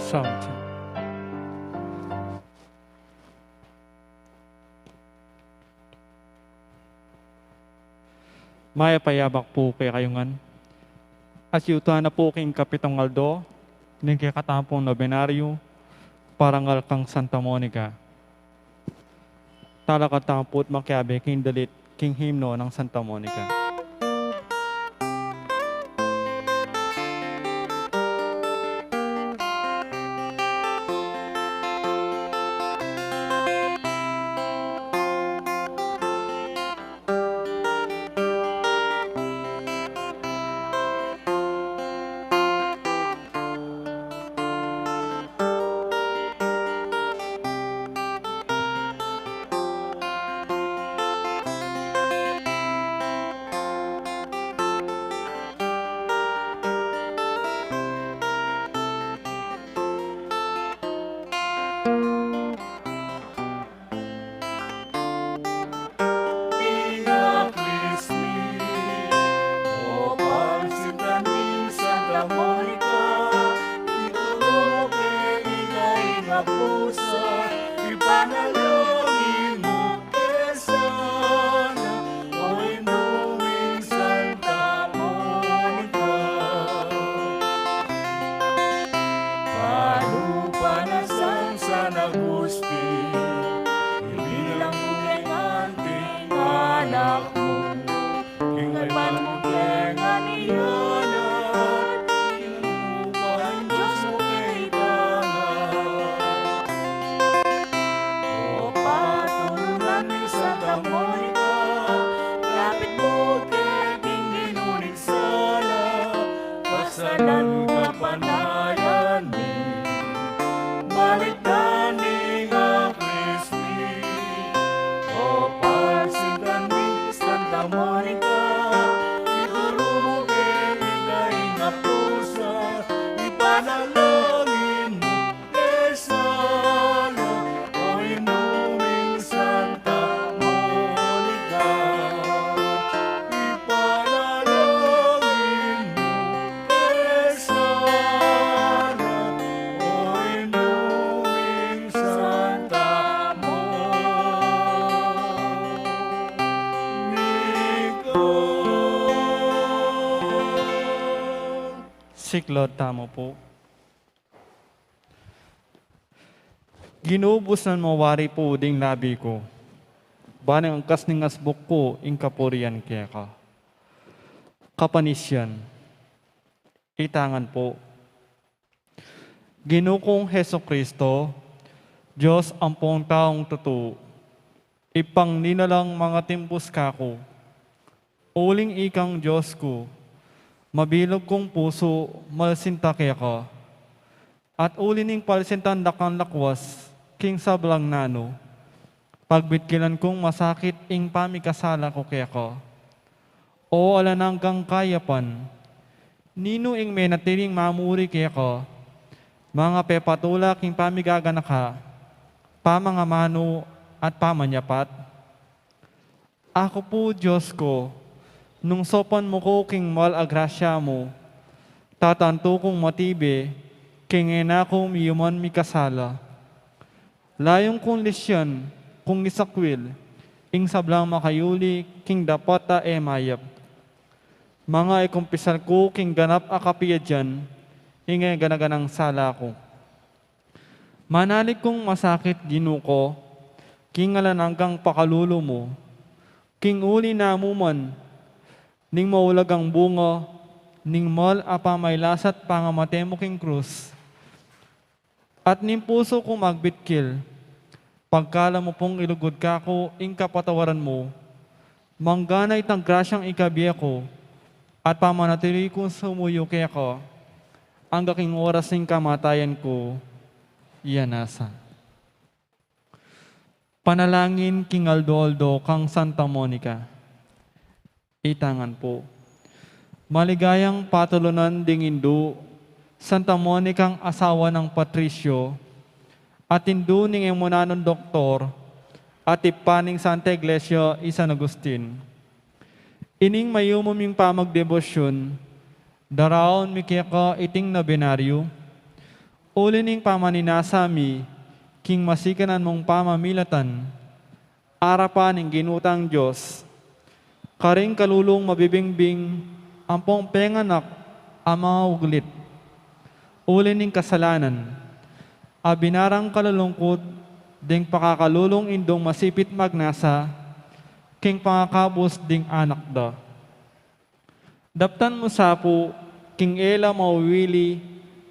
Sound. Maya payabak po kay kayungan. Asyuta na po king Kapitong Aldo, ning kay katampong nobenaryo, parangal kang Santa Monica. Talakatampot makiabe king dalit king himno ng Santa Monica. Siklod, tamo po. Ginubusan mo wari po ding labi ko. Banang angkas ning asbok ko, ing kapurian kaya ka. Kapanisyan. Itangan po. Ginukong Heso Kristo, Diyos ang pong taong totoo. Ipang ninalang mga timpos kako. Uling ikang Diyos ko. Mabilog kong puso, malsinta kaya ka. At ulining palsintan dakang lakwas, king sablang nano. Pagbitkilan kong masakit, ing pamikasala ko kaya ka. O alananggang kayapan, nino ing menatiling mamuri kaya ka. Mga pepatula king pamigagana ka, pamangamano at pamanyapat. Ako po, Diyos ko, nung sopan mo ko king mal agrasya mo, tatanto kong matibe, king ena ko miyuman mikasala. Layong kong lisyan, kung nisakwil, ing sablang makayuli, king dapata mayap. Mga ikumpisal ko, king ganap akapiya dyan, ingay ganaganang sala ko. Manalig kong masakit ginuko, king alananggang pakalulo mo, king uli na muman, ning maulag ang bunga, ning mal apamay lasat pangamate mo king krus. At ning puso ko magbitkil, pagkala mo pong ilugod ka ko, ing kapatawaran mo, mangganay tang grasyang ikabiya ko, at pamanatili kong sumuyo kaya ko, ang gaking oras ng kamatayan ko, iyanasa. Panalangin king Aldo kang Santa Monica. Itangan po. Maligayang patulunan ding Indo, Santa Monica ang asawa ng Patricio, at Indo ning emunanon doktor, at ipaning Santa Iglesia San Agustin. Ining mayumuming pamagdebosyon, daraon mikika iting na binaryo, Ulining pamaninasami, king masikanan mong pamamilatan, arapan ng ginutang Diyos, karing kalulong mabibingbing, ampong penganak, ama uglit. Ulining kasalanan, abinarang kalulungkot, ding pakakalulong indong masipit magnasa, king pangakabos ding anak da. Daptan mo sapo, king ela mauwili,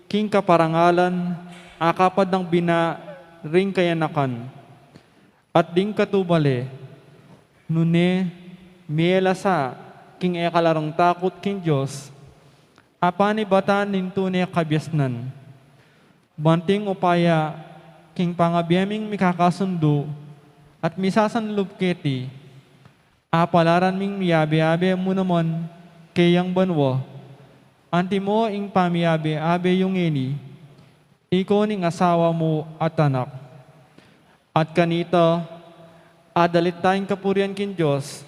king kaparangalan, akapad ng bina, ring kayanakan. At ding katubale, nune, miela sa, king ekalarong takot king Diyos, apani batan ning tunay kabyasnan. Banting upaya, king pangabiyaming mikakasundo, at misasanlub keti, apalaran ming miyabi-abi mo naman, kayang banwa, anti mo ing pamiyabi-abi yung ini, iko ning asawa mo at anak. At kanito, adalit tayong kapurian kin Diyos,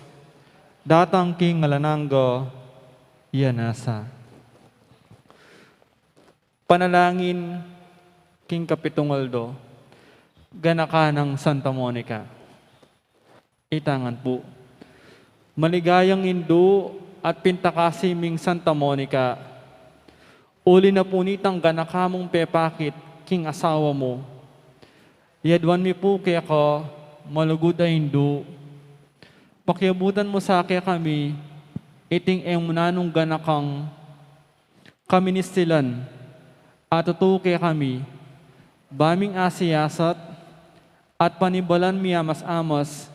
datang king alananggo, yanasa. Panalangin king Kapitungoldo, ganaka ng Santa Monica. Itangan po, maligayang Hindu at pintakasiming Santa Monica, uli na punitang ganakamong pepakit king asawa mo. Yadwan mi po kaya ko, malugod ay Hindu. Pakiabutan mo sa kaya kami, iting emunanong ganakang kami nistilan, at tutu kaya kami, baming asiyasat, at panibalan mi amas-amas,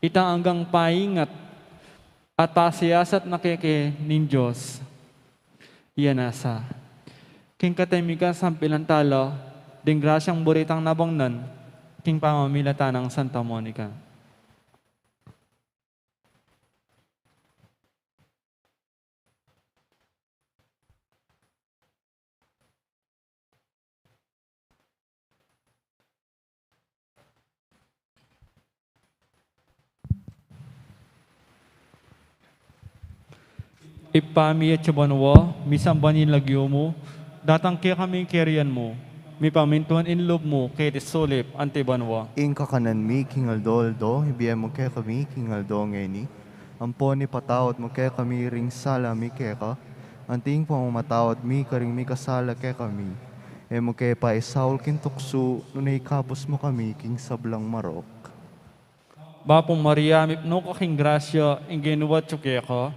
itang hanggang paingat, at pasiyasat na keke nin Diyos. Yanasa. King katemiga sampilan talo, ding grasyang buritang nabangnan, king pamamilata ng Santa Monica. Ipami at sabanwa, misambanin lagyo mo, datang kaya kaming kerian mo, mi pamintuan in loob mo, kay tisulip, antibanwa. Inka kanan mi kingaldo, ibiyem mo kaya kami kingaldo ngeni. Ampon ni patawad mo kaya kami ring sala mi kaya anting pamamatawad mi karing mi kasala kaya kami. E mo kaya pa isaul kin tukso, nunay kapos mo kami king sablang marok. Bapong Maria, mipno kaking grasya, ingenuwat kaya ka,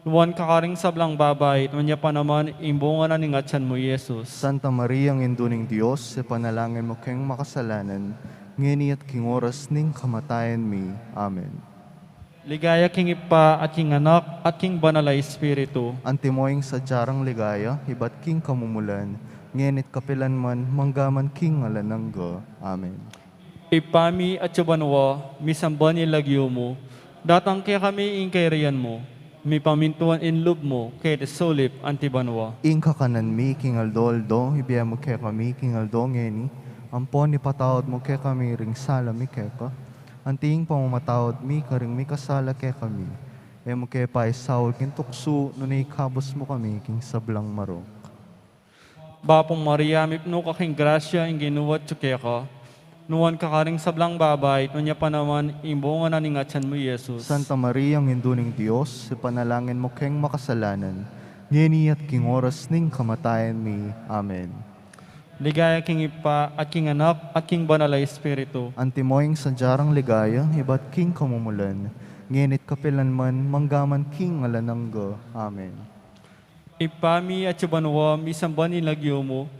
nuwan kakaring sablang babay, nunya pa naman, imbungan na ningatsan mo, Jesus. Santa Maria, ang induning Diyos, sa panalangin mo kayong makasalanan, ngeni at king oras ning kamatayan mi. Amen. Ligaya king ipa at king anak at king banalay espiritu. Antimoing sadyarang ligaya, hibat king kamumulan, ngenit kapilan man, manggaman king alananggo. Amen. Ipami at sabanwa, misamban ilagyo mo, datang kaya kami ingkerian mo, mi pamintuan in loob mo, kay tisulip, antibanwa. Inka kanan mi king aldoldo, ibiyem mo kaya kami king aldo ngeni, ampon ni patawad mo kaya kami ring sala mi kaya anting pamamatawad mi karing mi kasala kaya kami, e mo kaya pa isaul kin tukso, nunay kabos mo kami king sablang marok. Bapong Maria, mipno kaking grasya, ingenuwat kaya ka, nuwan kakaring sablang babay, nunya pa naman, imbungan na ningatsan mo, Jesus. Santa Maria, ang induning Diyos, sa panalangin mo kayong makasalanan, ngeni at king oras ning kamatayan mi. Amen. Ligaya king ipa at king anak at king banalay espiritu. Antimoing sadyarang ligaya, iba't king kamumulan, ngenit kapilan man, manggaman king alananggo. Amen. Ipami at sabanwa, misamban ilagyo mo,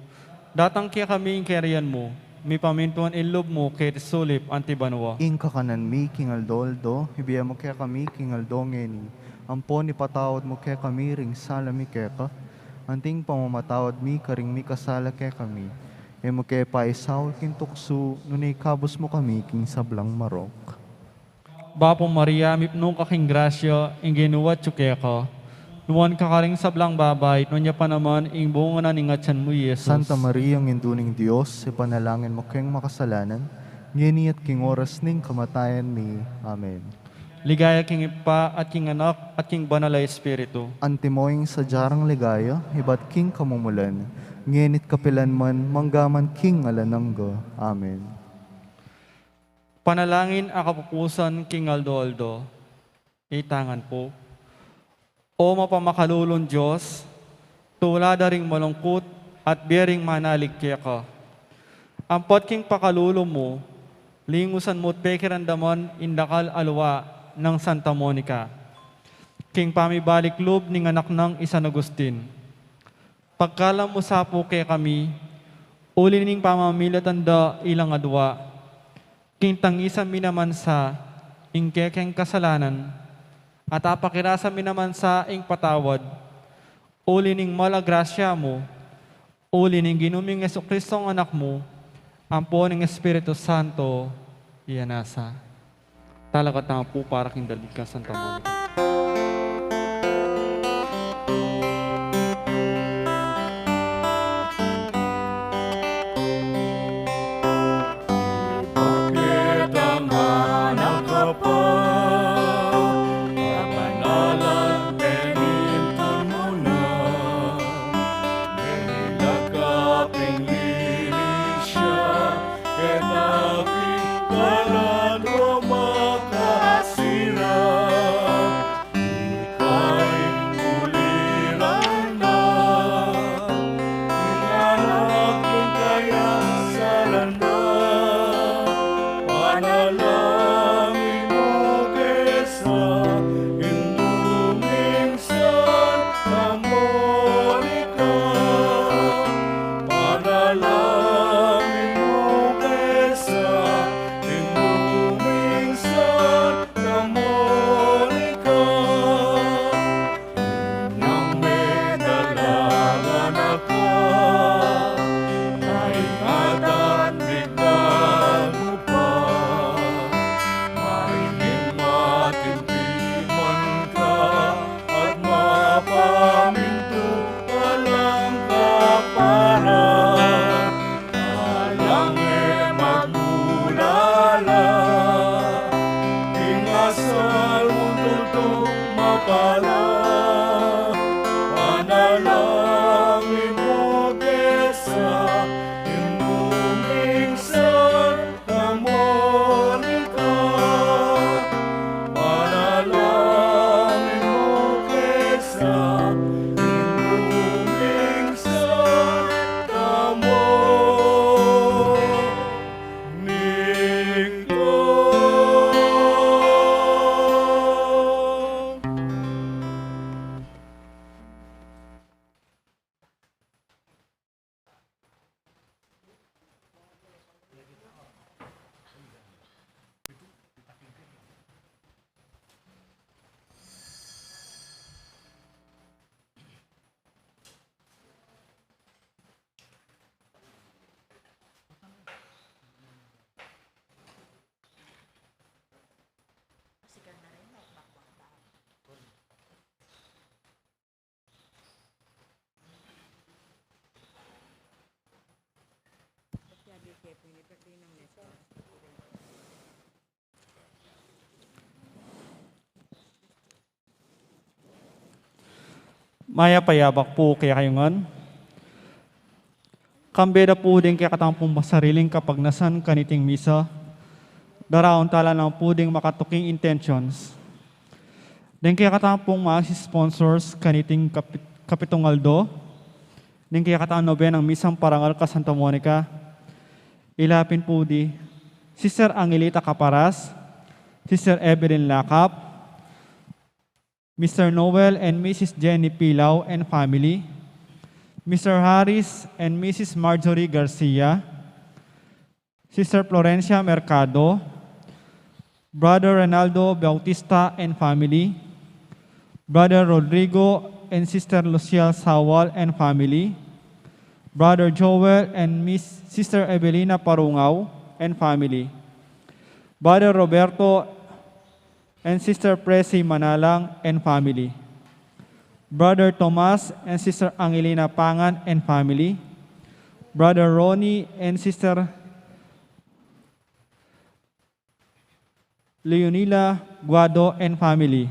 datang kaya kami ingkerian mo, mi pamintuan in loob mo, kay tisulip, antibanwa. Inka kanan mi king aldoldo, ibiyem mo kaya kami king aldo ngeni, ampon ipatawad mo kaya kami ring sala mi kaya anting pamamatawad mi karing mi kasala kaya kami, e mo kaya pa isaul kin tukso, nunay kabos mo kami king sablang marok. Bapong Maria, mipno kaking grasya, ingenuwat kaya ka, nuwan kakaring sablang babay, nunya pa naman, imbungan na ningatsan mo, Jesus. Santa Maria, ang induning Diyos, ipanalangin mo kayong makasalanan, ngeni at king oras ning kamatayan mi. Amen. Ligaya king ipa at king anak at king banalay espiritu. Antimoing sadyarang ligaya, hibat king kamumulan, ngenit kapilan man, manggaman king alananggo. Amen. Panalangin ang kapupusan King Aldo. Itangan po. O mapamakalulong Diyos, tulada ring malungkot at biyering manalig kaya ka. Ampot king pakalulo mo, lingusan mo't pekirandaman indakal alwa ng Santa Monica. King pamibalik loob ning anak ng San Agustin. Pagkalam mo sapo kay kami, uli ning pamamilatanda ilang adwa. King tangisan mi naman sa ingkekeng kasalanan, at apakirasa mi naman sa ing patawad. Uli ning malagrasya mo, uli ning ginuming Jesucristo ang anak mo, ampo ng Espiritu Santo, iyanasa. Talaga tanga po para king dalig ka, Santa Monica. Maya payabak po kaya kayo ngan. Kambeda po din kaya katampong masariling kapag nasan kaniting misa. Daraon tala ng puding makatuking intentions. Din kaya katampong sponsors kaniting Kapitong Aldo. Din kaya kataan noben ang misang parangal ka Santa Monica. Ilapin po di Sister Angelita Caparas, Sister Evelyn Lakap, Mr. Noel and Mrs. Jenny Pilaw and family, Mr. Harris and Mrs. Marjorie Garcia, Sister Florencia Mercado, Brother Ronaldo Bautista and family, Brother Rodrigo and Sister Luciel Sawal and family, Brother Joel and Sister Evelina Parungaw and family, Brother Roberto and Sister Presi Manalang and family, Brother Tomas and Sister Angelina Pangan and family, Brother Ronnie and Sister Leonila Guado and family,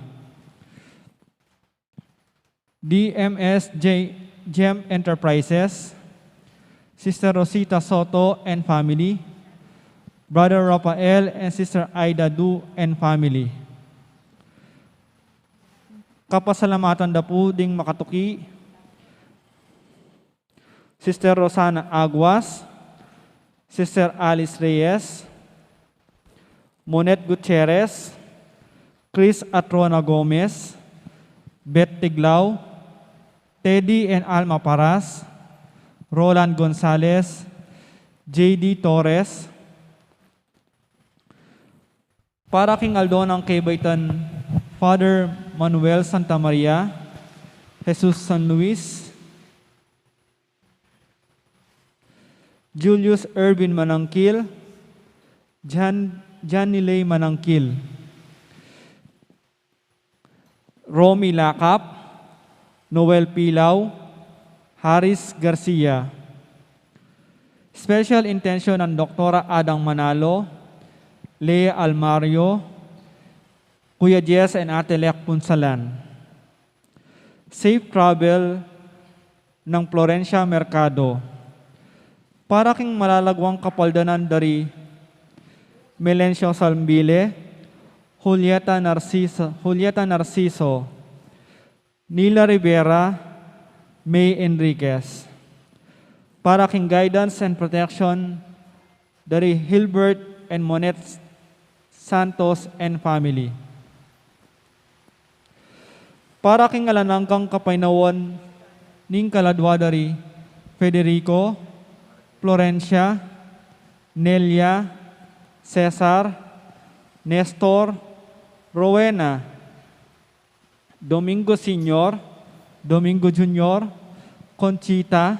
DMS Gem Enterprises, Sister Rosita Soto and family, Brother Rafael and Sister Aida Du and family. Kapasalamatan da po ding makatuki, Sister Rosana Aguas, Sister Alice Reyes, Monet Gutierrez, Chris Atrona Gomez, Beth Tiglao, Teddy and Alma Paras, Roland Gonzalez, J.D. Torres, para king Aldo ng Kaybaitan, Father Manuel Santa Maria, Jesus San Luis, Julius Ervin Manangkil, Janilay Manangkil, Romy Lakap, Noel Pilaw, Haris Garcia. Special intention ng Doktora Adang Manalo, Lea Almario, Kuya Jess and Ate Lek Punsalan. Safe travel ng Florencia Mercado. Para king malalagwang kapaldanan dari Melencio Salmbile, Julieta Narciso, Nila Rivera, May Enriquez. Para king guidance and protection dari Hilbert and Monet Santos and family. Para king alanangkang kapainawan ning kaladwa dari Federico, Florencia, Nelia, Cesar, Nestor, Rowena, Domingo Senior, Domingo Junior, Conchita,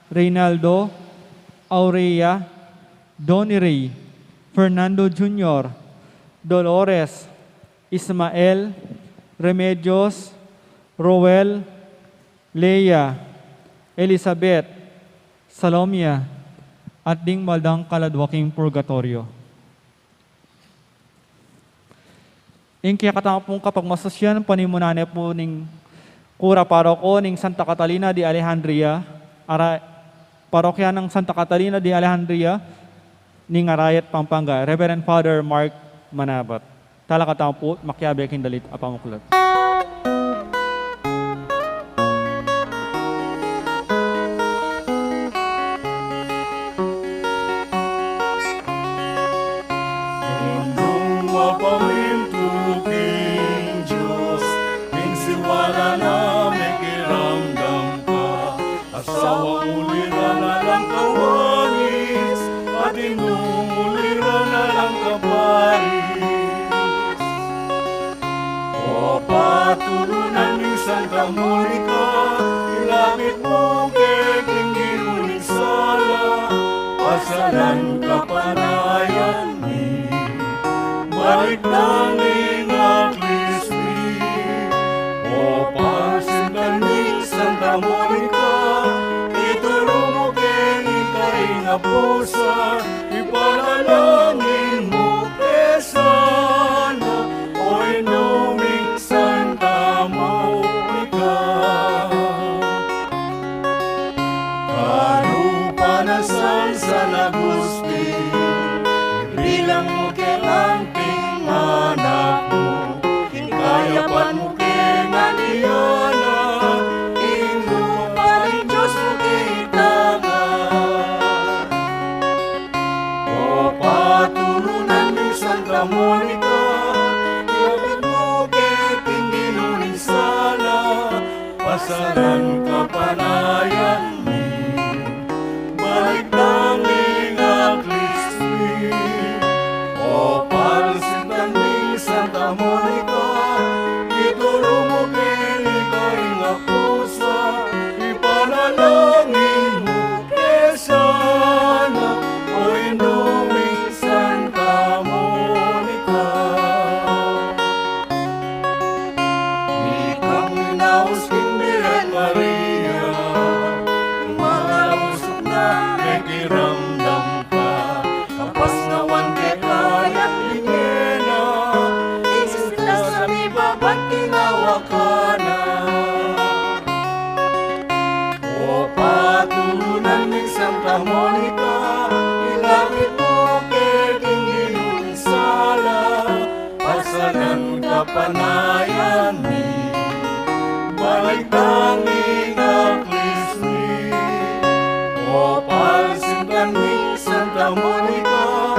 Reynaldo, Aurea, Donny Ray, Fernando Junior, Dolores, Ismael, Remedios, Roel, Leia, Elizabeth, Salomia, at ding maldang kaladwaking purgatorio. Kaya katama pong kapag masosyan, panimunane po ning kura paroko ning Santa Catalina de Alejandria, parokya ng Santa Catalina de Alejandria, ning Arayat, Pampanga, Reverend Father Mark Manabat. Talakatama po, makyabe kindalit apamukulat. Santa Monica, ilapit mo kay tingin sala, pasalan kapanayan ni, balik nanging aklismi. O pasindan ni Santa Monica, ituro mo kay ikay nga pusa, ipanalangin mo kay sana, o inuming Santa Monica. Sa Lagusti, bilang mo kelanting anak mo, hikayapan mo kenganiana, ino pa rin Diyos mo kita. O paturunan ni Santa Monica, ilapit mo keting ginunin sala, pasalan kapanayan ni, balik nanging aklismi. O palsindan ni Santa Monica, ituro mo kinikay nga pusa, ipanalangin mo kesana, o inuming Santa Monica. kapanayan mi, balik tanging aklismi. O palsintan mi Santa Monica,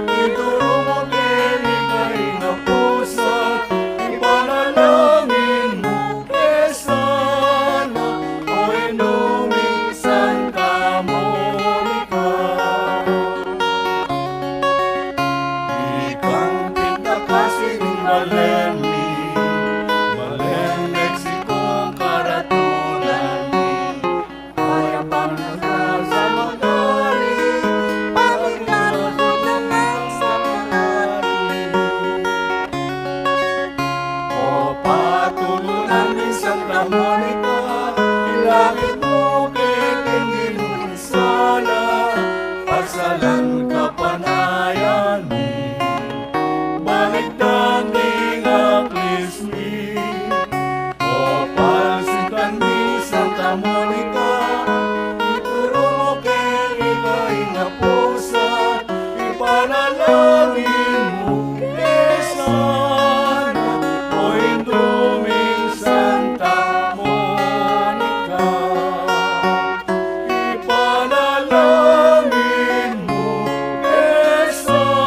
ituro mo kini kay napusat, ipanalangin mo kesana, o inuming Santa Monica. Ikang pintakasi ng Maleni, Malen, Mexico, karatulan ni, kaya panasal sa magari, pagkakatunan sa magari. O patulunan ni Santa Monica, ilapit mo kay Panginoon sala, pasalan kapanayan ni, balik tanging aklismi. O palsitan ni Santa Monica, ituro mo kay ika'y napusat, ipanalangin mo kesana, o induming Santa Monica. Ipanalangin mo kesana,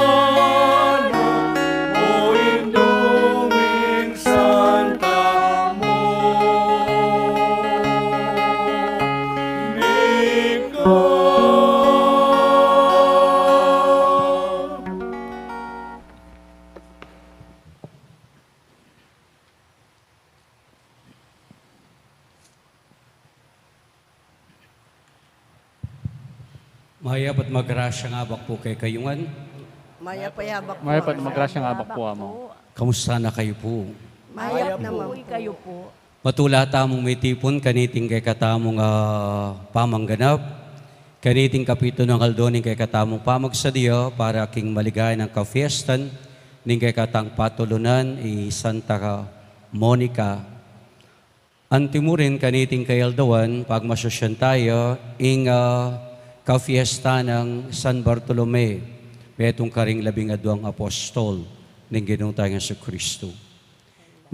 o induming Santa Monica. Maya pat magrasya nga bak po kay kayungan. Maya payabak po. Maya pa magrasya nga bak po amo. Kamusta na kayo po? Maya naman po. Kayo po. Matula tamong may tipon, kaniting kay katamong pamangganap. Kaniting kapito ng aldoning kay katamong pamagsadya para king maligay ng kafiestan. Ning kay katang patulunan Santa Monica. Antimurin kaniting kay aldawan pag masosyan tayo ing kafiesta ng San Bartolome. Betong karing 12 apostol ning Ginoong tayong Jesucristo.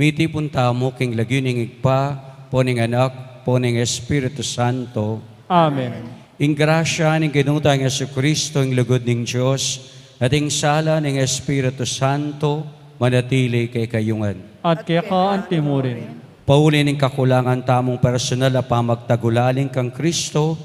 Miti punta mo king lagyuning igpa, poning anak, poning Espiritu Santo. Amen. Ing grasya ning Ginoong tayong Jesucristo, ing lugod ning Diyos, at ing sala ning Espiritu Santo, manatili kay kayungan. At kaya ka antimurin. Pauli ning kakulangan tamong personal a pamagtagulaling kang Kristo,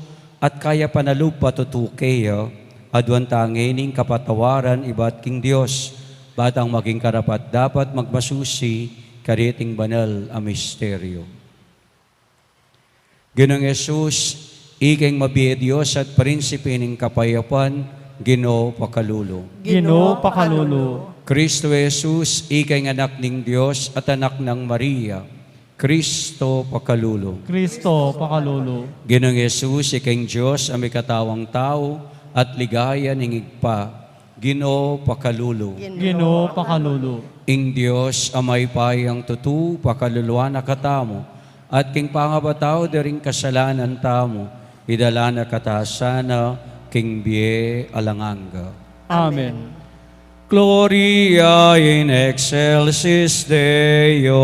at kaya panalug patutukeyo, adwan tangining kapatawaran ibat king Dios, batang maging karapat dapat magmasusi, kariting banal a misteryo. Ginoong Jesus, ikeng mabiye Dios at prinsipe ning kapayapan, Ginoo pakalulo. Ginoo pakalulu. Kristo Jesus, ikeng anak ning Dios at anak ng Maria, Kristo pakalulo. Kristo pakalulu. Ginoong Jesus, ikeng Diyos, ang may katawang tao at ligaya ning igpa, Ginoo pakalulo. Ginoo pakalulu. Ing Diyos, amay payang tutu, pakaluluan na katamo, at king pangabataw daring kasalanan tamo, idala na katasana, king biye alanganga. Amen. Gloria in excelsis Deo.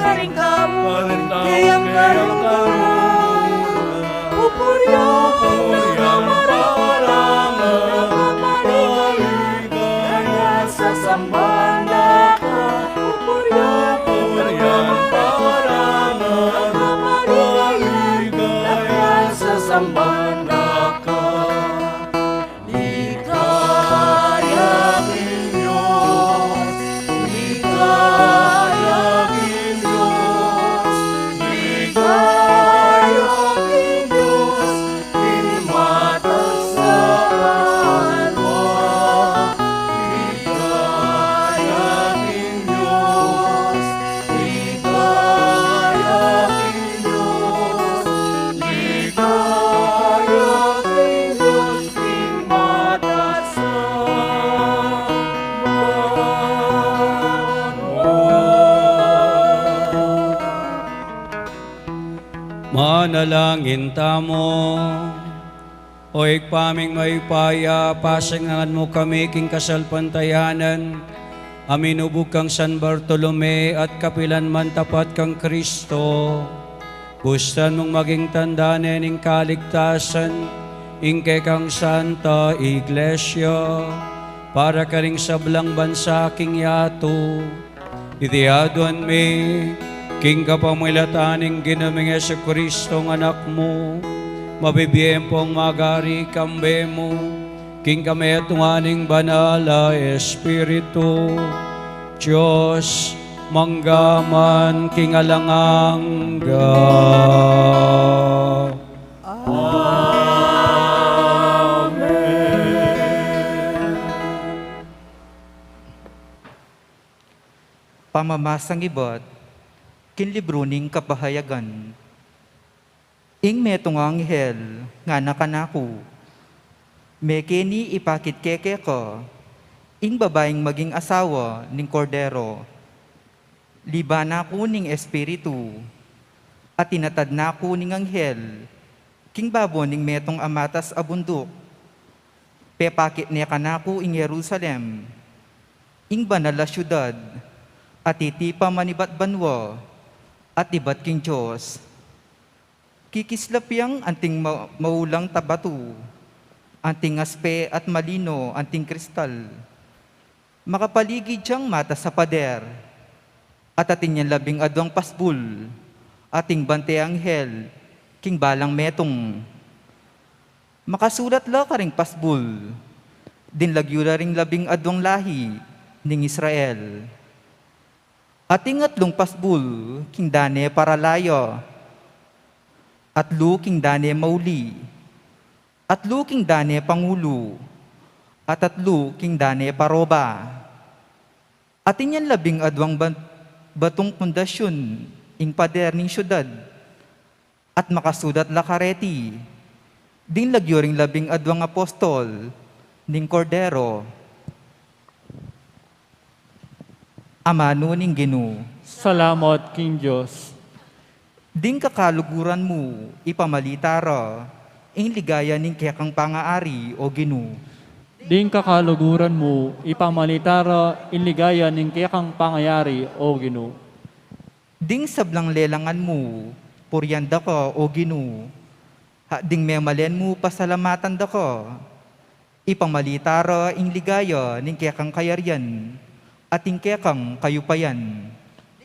Karing tao, Manalangin tamo. O ikpaming maipaya, pasingan mo kami king kasalpantayanan. Aminubog kang San Bartolome at kapilan man tapat kang Kristo. Gustan mong maging tandanan ng kaligtasan, ingke kang Santa Iglesia, para ka ring sablang bansa king yato. Itiaduan mi, king kapamilataning ginaming Yesu Kristo ng anak mo, mabibiyempong magari kambe mo, king kami atunganing banala Espiritu, Diyos, manggaman king alangangga. Pamamasang ibot, kinlibro ning kapahayagan. Ing metong anghel, nga nakanako, mekeni ipakit keke ko, ing babaeng maging asawa ning kordero. Liban ako ning espiritu, at tinatad na ako ning anghel, king babo ning metong amatas abundok. Pepakit niya kanako ing Jerusalem, ing banal na syudad, at itipa manibat banwa, at ibat king Diyos. Kikislapyang anting maulang tabatu, anting aspe at malino, anting kristal. Makapaligid siyang mata sa pader, at atin yan labing adwang pasbul, ating bante anghel, king balang metong. Makasulat la ka ring pasbul, din lagyura ring labing adwang lahi, ning Israel. Ating atlong pasbul, king dane paralayo, at king dane mauli, at king dane pangulo, at king dane paroba. Atin yan labing adwang batong pundasyon, ing pader ning syudad, at makasudat lakareti, din lagyo ring labing adwang apostol, ning kordero. Amano ning Ginoo, Salamat, King Diyos. ding kakaluguran mo, ipamalitara, ing ligaya ning kekang pangaari o Ginoo. Ding kakaluguran mo, ipamalitara, inligaya ning kayakang pangayari, O Ginoo. Ding sablang lelangan mo, puryanda ko o Ginoo. Ding memalen mo, pasalamatan da ko. Ipamalitara, ing ligaya ning kekang kayarian, at ing kekang kayupayan.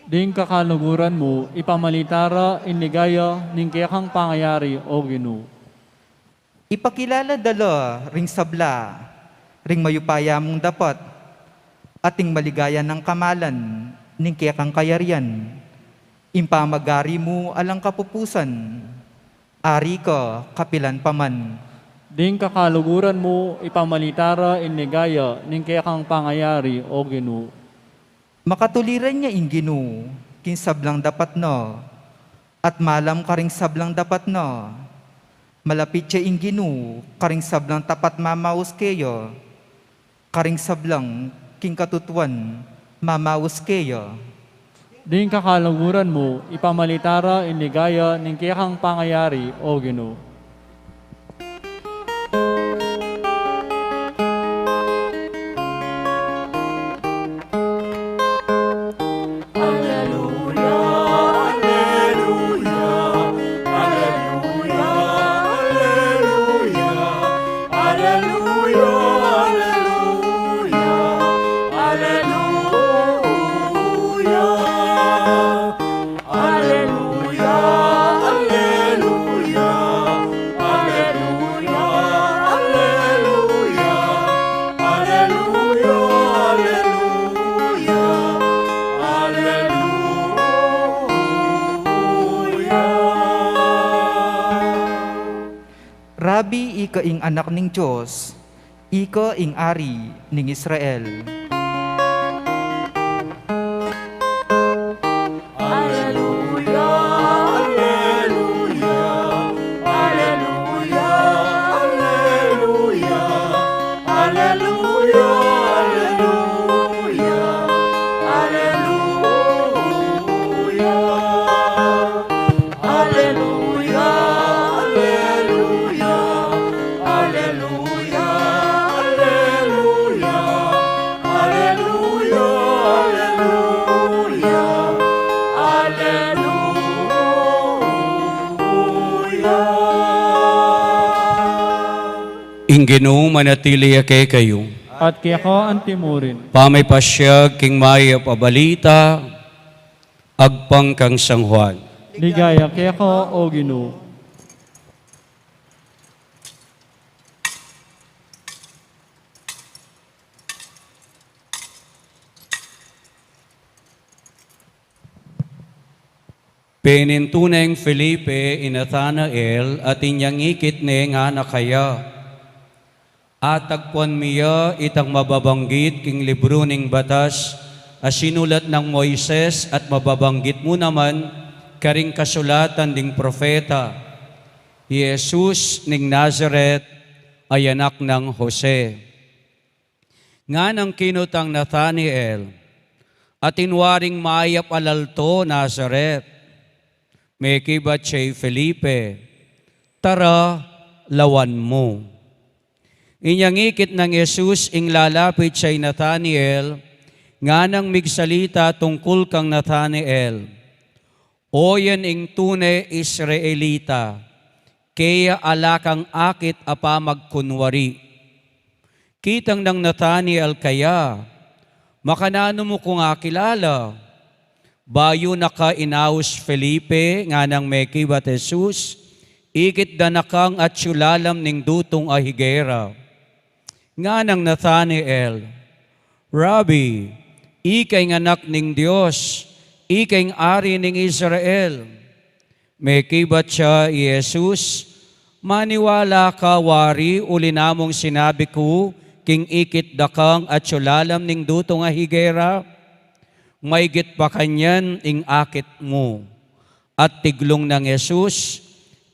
Ding kakaluguran mo, ipamalitara, inligaya ning kayakang pangayari, O Ginoo. Ipakilala dala, ring sabla, ring mayupaya mong dapat, ating maligaya ng kamalan, ning kekang kayarian. Impamagari mo alang kapupusan, ari ka kapilan paman. Ding kakaluguran mo, ipamalitara, inligaya ning kayakang pangayari, O Ginoo. Makatuliran niya ing Ginoo, kin sablang dapat no, at malam karing sablang dapat no. Malapit siya ing Ginoo, karing sablang tapat mamaus kayo, karing sablang king katutuan, mamaus kayo. Ding kakaluguran mo, ipamalitara, inligaya ning kayakang pangayari, O Ginoo. Alleluia, alleluia, Rabi, ika ing anak ning Diyos, ika ing ari ning Israel. Alleluia, alleluia, alleluia, alleluia, alleluia, alleluia, alleluia, alleluia, alleluia, alleluia, alleluia, alleluia, alleluia. Ing Ginoo manatili kay kayo. At kaya ko ang timurin. Pamay pasyag king maya pabalita, agpang kang San Juan. Ligaya kaya ko, O Ginoo. Penintuneng Felipe Nathanael at inyang ikit ne nga nakaya. At tagpuan miya itang mababanggit king libro ning batas as sinulat ng Moises at mababanggit mo naman karing kasulatan ding propeta. Jesus ning Nazareth ay anak ng Jose. Nga nang kinutang Nathanael at inwaring mayap alalto Nazareth. May kibat siya'y Felipe, tara, lawan mo. Inyang ikit ng Jesus ing lalapit siya'y Nathanael, nga nang migsalita tungkol kang Nathanael. O yan ing tunay Israelita, kaya alakang akit apa magkunwari. Kitang ng Nathanael kaya, makanano mo kung akilala, bayo naka inaus Felipe nga nang mekibat Jesus, ikit danakang at sulalam ning dutong ahigera. Nga nang Nathanael, Rabbi, ikay anak ning Diyos, ikay ari ning Israel. Mekibat siya Jesus, maniwala ka wari uli namong sinabi ko, king ikit dakang at sulalam ning dutong ahigera. Maygit pa kanyan ing akit mo. At tiglong ng Jesus,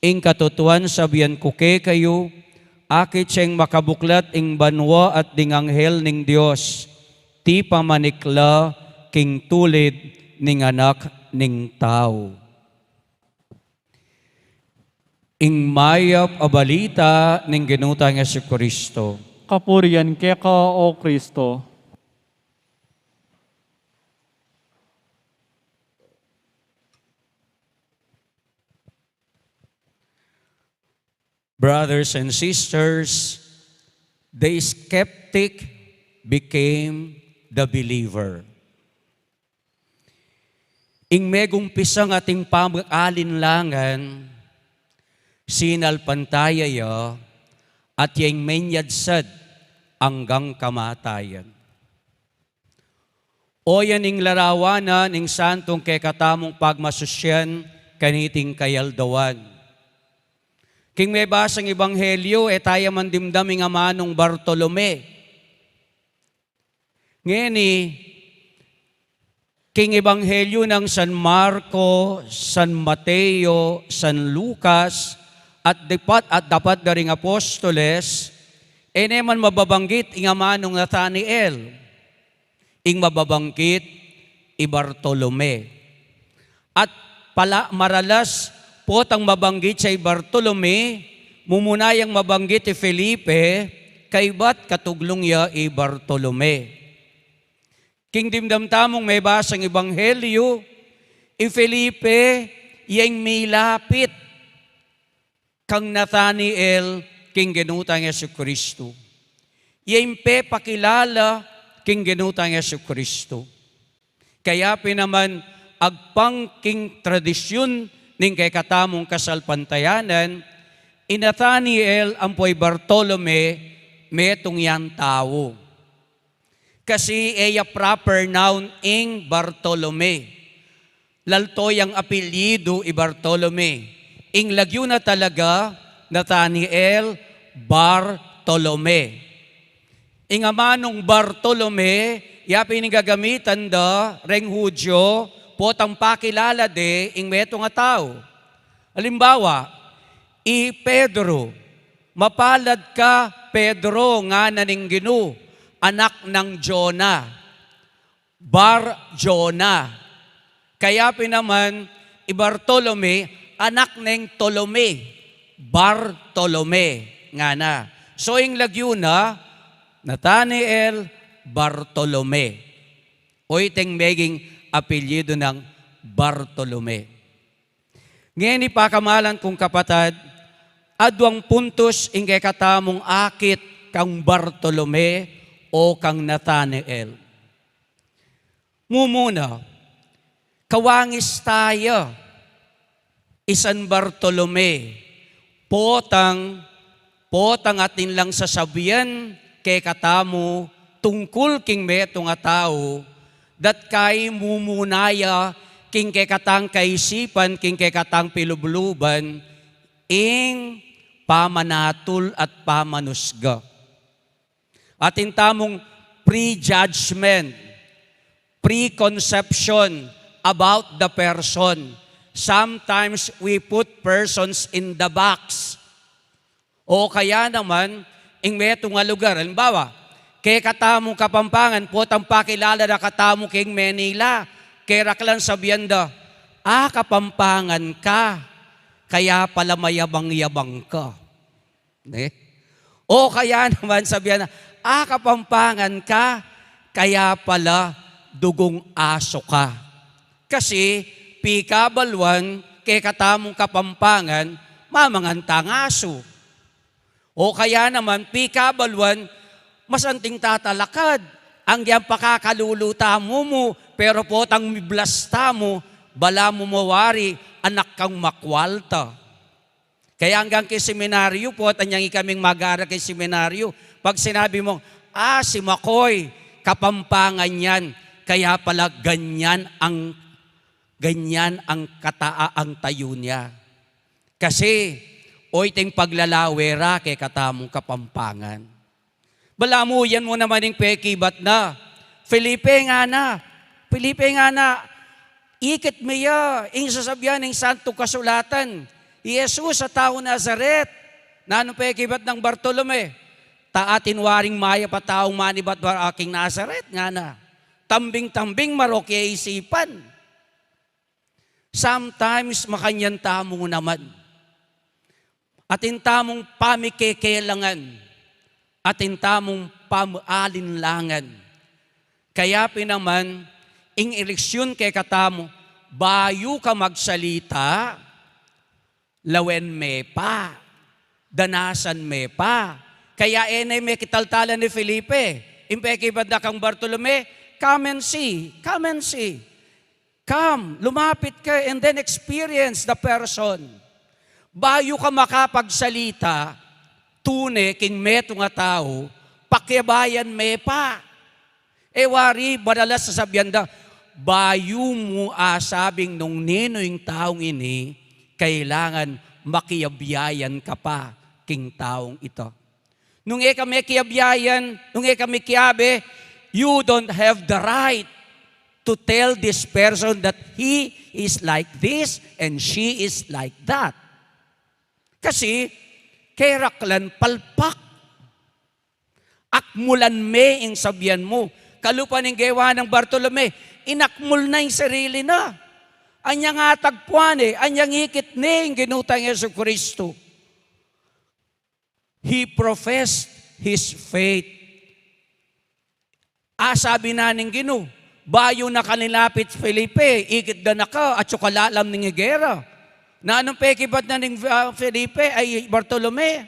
ing katutuan sabihan ko kayo, akit siyang makabuklat ing banwa at ding anghel ning Diyos, ti pamanikla king tulid ning anak ning tao. Ing mayap a balita ning ginutang Jesucristo. Kapurian kaya ka, O Kristo. Brothers and sisters, the skeptic became the believer. Ing megumpisang ating pag-alinlangan, sinalpantaya ya, at yung menyadsad hanggang kamatayan. O yan ing larawanan ing santong kay katamong pagmasusyan kaniting kayaldawan. King may basang ebanghelyo, tayo man dimdaming amanong Bartolome. Ngeni, king ebanghelyo ng San Marco, San Mateo, San Lucas, at dapat garing apostoles, neman mababanggit ing amanong Nathanael, ing mababanggit i Bartolome. At maralas, potang mabanggit sa Bartolome, mumunayang mabanggit ti Felipe, kay ba't katuglong ya i Bartolome. King dimdamtamong may basang ebanghelyo, i Felipe, yang milapit kang Nathanael, king ginutang Jesucristo. Yang pakilala, king ginutang Jesucristo. Kaya pinaman, agpang king tradisyon, ning kay katamong kasalpantayanan, Nathanael ampoy Bartolome, metong yan tao. Kasi eya proper noun ing Bartolome. Laltoy ang apelyido i Bartolome. Ing lagyo na talaga, Nathanael, Bartolome. Ingamanong Bartolome, yapin ng gagamitan da, reng Hudyo, potang pakilala de, ing meto nga tao. Halimbawa, Pedro, mapalad ka, Pedro, nga naningginu, anak ng Jonah. Bar Jonah. Kaya naman, Bartolome, anak ng Tolome. Bartolome. Nga na. So, ing lagyuna, Nathanael Bartolome. O iteng meging apelyido ng Bartolome. Ngayon ipakamalan kong kapatid, adwang puntos ing kay katamong akit kang Bartolome o kang Nathanael. Mumuna, kawangis tayo, isan Bartolome, potang atin lang sasabihan kay katamo tungkol king meto nga tao, dat kay mumunaya king kay katang kaisipan, king kay katang pilubluban, ing pamanatul at pamanusga. Atin tamong prejudgment, preconception about the person. Sometimes we put persons in the box. O kaya naman, ing meto nga lugar, halimbawa, kay katamong Kapampangan, potang pakilala na katamong king Manila, kay raklan sabihan da, Kapampangan ka, kaya pala mayabang-yabang ka. O kaya naman sabihan na, Kapampangan ka, kaya pala dugong aso ka. Kasi, pikabalwan, kay katamong Kapampangan, mamangantang aso. O kaya naman, pikabalwan, masanting tatalakad. Ang yan pakakaluluta mo, pero potang miblasta mo, bala mo mawari, anak kang makwalta. Kaya hanggang kay seminaryo po, tanyang ikaming mag-aaral kay seminaryo, pag sinabi mo, si Makoy, Kapampangan yan, kaya pala ganyan ang ang tayo niya. Kasi, ting paglalawera kay katamong Kapampangan. Balamuyan mo naman yung pekibat na. Felipe nga na, ikit miya, ing sasabihan ng santo kasulatan, Jesus sa tao Nazaret, na anong pekibat ng Bartolome, taatin waring maya pa taong manibat war aking Nazaret, nga na, tambing-tambing marokya isipan. Sometimes makanyan tamo naman. Atin tamong pamikekelangan, atin tamong pamaalinlangan. Kaya naman, ing eleksyon kay katamo, bayo ka magsalita, lawen me pa, danasan me pa. Kaya may kitaltalan ni Felipe, impekibad na kang Bartolome, come and see. Come, lumapit ka and then experience the person. Bayo ka makapagsalita, tune king meto nga tao, pakyabayan me pa. Wari, badalas sasabihan da, bayo mo asabing nung nino yung taong ini, kailangan makiyabyayan ka pa king taong ito. Nung kami kiyabyayan, nung kami kiyabe, you don't have the right to tell this person that he is like this and she is like that. Kasi, kay raklan palpak. Akmulan me ang sabihan mo. Kalupan ng gawa ng Bartolome, inakmul na yung sarili na. Anyang atagpuan anyang ikit ni ang ginutang Yesu Kristo. He professed his faith. Sabi na ng Gino, bayo na kanilapit Felipe, ikit da na ka, at sukalalam ng igera. Na anong pekibat na ng Felipe ay Bartolome?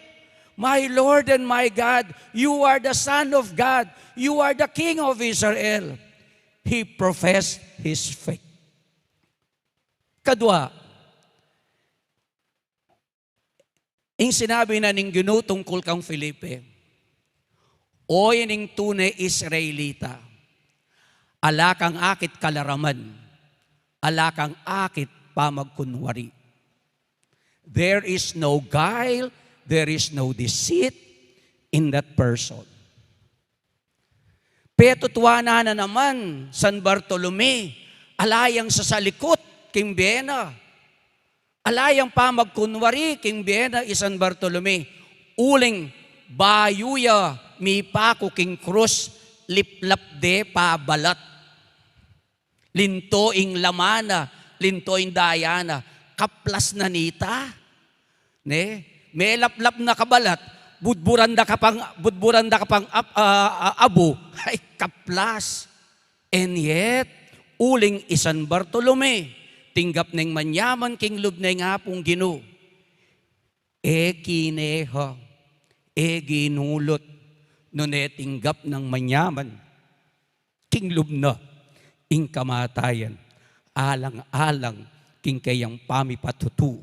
My Lord and my God, you are the Son of God. You are the King of Israel. He professed his faith. Kadwa, ing sinabi na ning Gino tungkol kang Felipe, o ining tunay Israelita, ala kang akit kalaraman, ala kang akit pamagkunwari. There is no guile, there is no deceit in that person. Petutwana na naman, San Bartolome, alayang sa salikot, King Bena. Alayang pa magkunwari, King Bena, San Bartolome. Uling, bayuya, mi pako, King Cruz, liplap de pabalat. Lintoing lamana, lintoing dayana, kaplas na nita. Ne? May laplap na kabalat, budburan da kapang abo, ay kaplas. And yet, uling San Bartolome, tinggap ng manyaman king lubnay nga pong Ginoo. Kineha, ginulot, nune tinggap ng manyaman, king lubna, ing kamatayan, alang-alang, king kayang pamipatutu,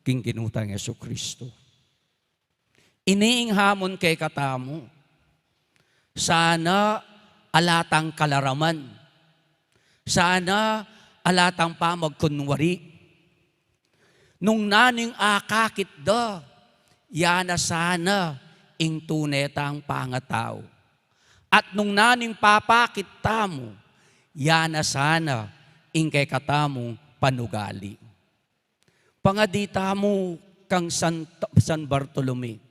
king ginutang Jesucristo. Iniing hamon kay katamo, sana alatang kalaraman, sana alatang pamagkunwari, nung naning akakit da, yana sana ing tunetang pangatao. At nung naning papakit tamo, yana sana ing kay katamong panugali. Pangadita mo kang San Bartolome,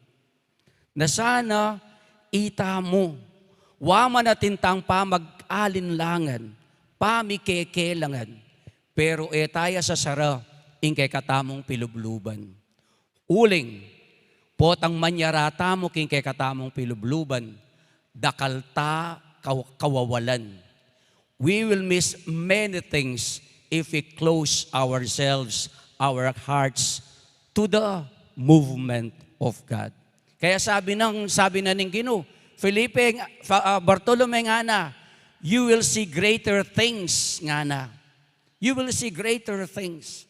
na sana ita mo, wama natin tang pamag-alinlangan, pamikekelangan, pero etaya sa sara, ing kay katamong pilubluban. Uling, potang manyarata mo king kay katamong pilubluban, dakalta kawawalan. We will miss many things if we close ourselves, our hearts, to the movement of God. Kaya sabi na ng Ginoo, Felipe, Bartolome nga na, you will see greater things nga na. You will see greater things.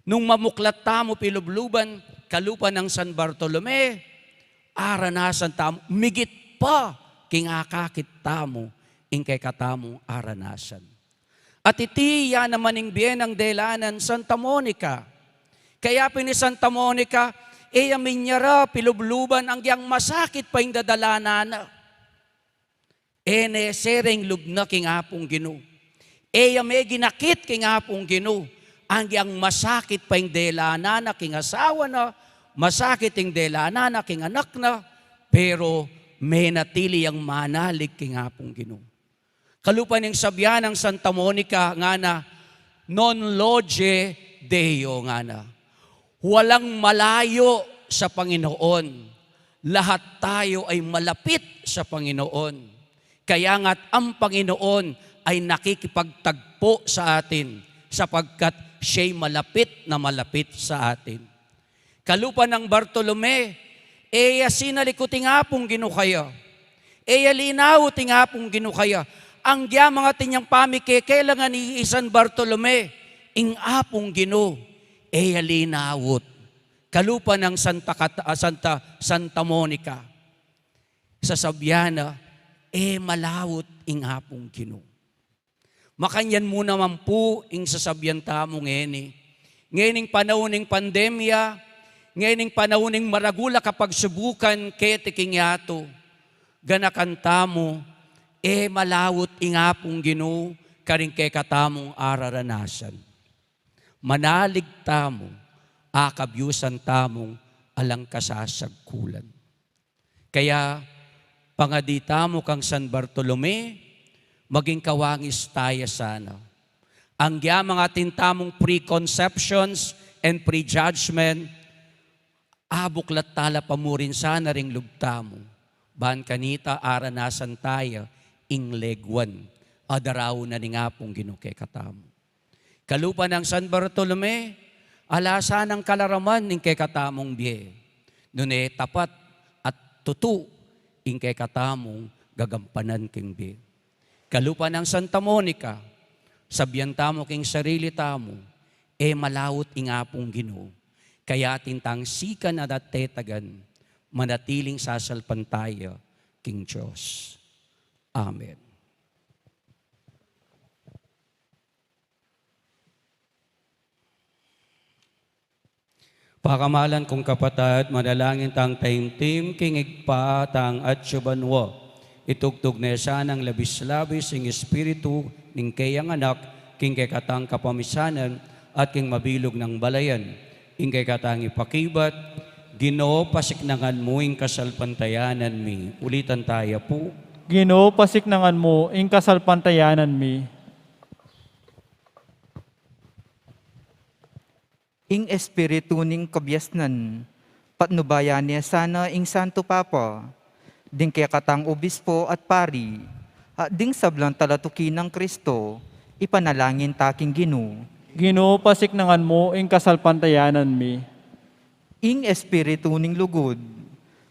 Nung mamuklat tamo pilubluban, kalupa ng San Bartolome, aranasan tamo, migit pa, kingakakit tamo, ing kay katamong aranasan. At itiya naman ing biyenang delanan, Santa Monica. Kaya pini Santa Monica, minyara, pilubluban, ang yang masakit pa yung dadalanana. Sereng lubna king apong Ginoo. May ginakit king apong Ginoo. Ang yang masakit pa yung delanana king asawa na, masakit yung delanana king anak na, pero may natili ang manalig king apong Ginoo. Kalupan yung sabyan ng Santa Monica nga na, non loge Deo nga na. Walang malayo sa Panginoon. Lahat tayo ay malapit sa Panginoon. Kaya nga't ang Panginoon ay nakikipagtagpo sa atin sapagkat siya'y malapit na malapit sa atin. Kalupan ng Bartolome, sinalikuti nga pong ginukaya. Linaw ti nga pong ginukaya. Ang diya mga tinyang pamikekailangan ni San Bartolome, ing apong Ginoo, linawot. Kalupa ng Santa Monica. Sa Sabiana, malawot ing apong Ginoo. Makanyan mo naman po ing sasabyan tamo ngeni. Ngening panahon ng pandemya, ngening panahon ng maragula kapag subukan ketiking yato, ganakan tamo, malawot ing apong Ginoo, karing kay katamong araranasan. Manalig tamo, akabyusan tamong alang kasasagkulan. Kaya, pangadita mo kang San Bartolome, maging kawangis tayo sana. Ang mga tintamong preconceptions and prejudgment, abuklat tala pamurin sana ring lubtamo. Ban kanita aranasan tayo, ing legwan, adaraw na ni nga pong Ginoo kay katamo. Kalupa ng San Bartolome, alasa ng kalaraman ning kay katamong biye. Nune tapat at tutu ing kay katamong gagampanan king biye. Kalupa ng Santa Monica, sabyan tamo king sarili tamo, malawot ing apong Ginoo. Kaya tintang sika na datetagan, manatiling sasalpan tayo king Diyos. Amen. Pakamalan kong kapatid, manalangin tang taimtim, kingig pa tang at syubanwa. Itugtog na sanang labis-labis ang espiritu ning kayang anak, king kay katang kapamisanan at king mabilog ng balayan. King kay katang ipakibat, Ginoo pasiknangan mo ing kasalpantayanan mi. Ulitan tayo po. Ginoo pasiknangan mo ing kasalpantayanan mi. Ing espiritu ning kabyasnan, patnubayan niya sana ing Santo Papa, ding kaya katang obispo at pari, at ding sablang talatuki ng Kristo, ipanalangin taking Ginoo. Ginoo pasiknangan mo ing kasalpantayanan mi. Ing espiritu ning lugod,